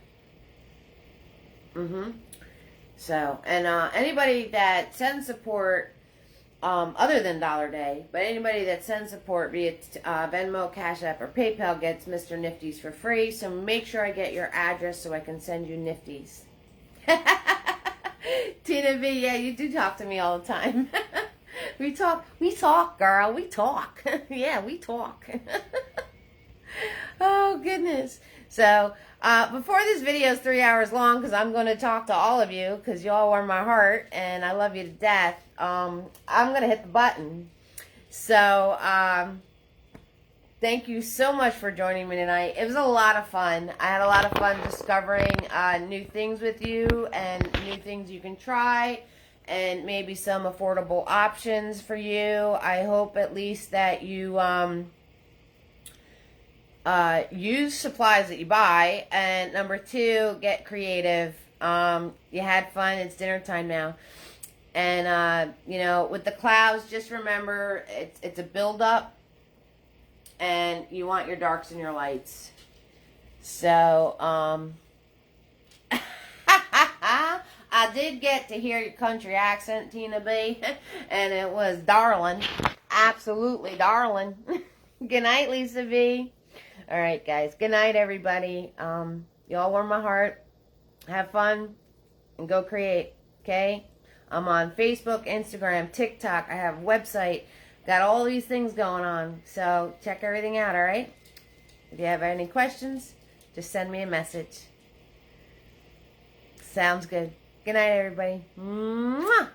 So, and anybody that sends support, other than Dollar Day, but anybody that sends support via Venmo, Cash App, or PayPal gets Mr. Nifties for free. So make sure I get your address so I can send you Nifties. Tina B, yeah, you do talk to me all the time. We talk, girl, we talk. Yeah, we talk. Oh, goodness. So, before this video is 3 hours long, because I'm going to talk to all of you, because you all warm my heart, and I love you to death, I'm going to hit the button. So, thank you so much for joining me tonight. It was a lot of fun. I had a lot of fun discovering new things with you and new things you can try and maybe some affordable options for you. I hope at least that you use supplies that you buy. And number 2, get creative. You had fun. It's dinner time now. And, you know, with the clouds, just remember it's a build-up. And you want your darks and your lights. So, I did get to hear your country accent, Tina B. And it was darling. Absolutely darling. Good night, Lisa V. All right, guys. Good night, everybody. You all warm my heart. Have fun. And go create. Okay? I'm on Facebook, Instagram, TikTok. I have a website. Got all these things going on. So check everything out, all right? If you have any questions, just send me a message. Sounds good. Good night, everybody. Mwah!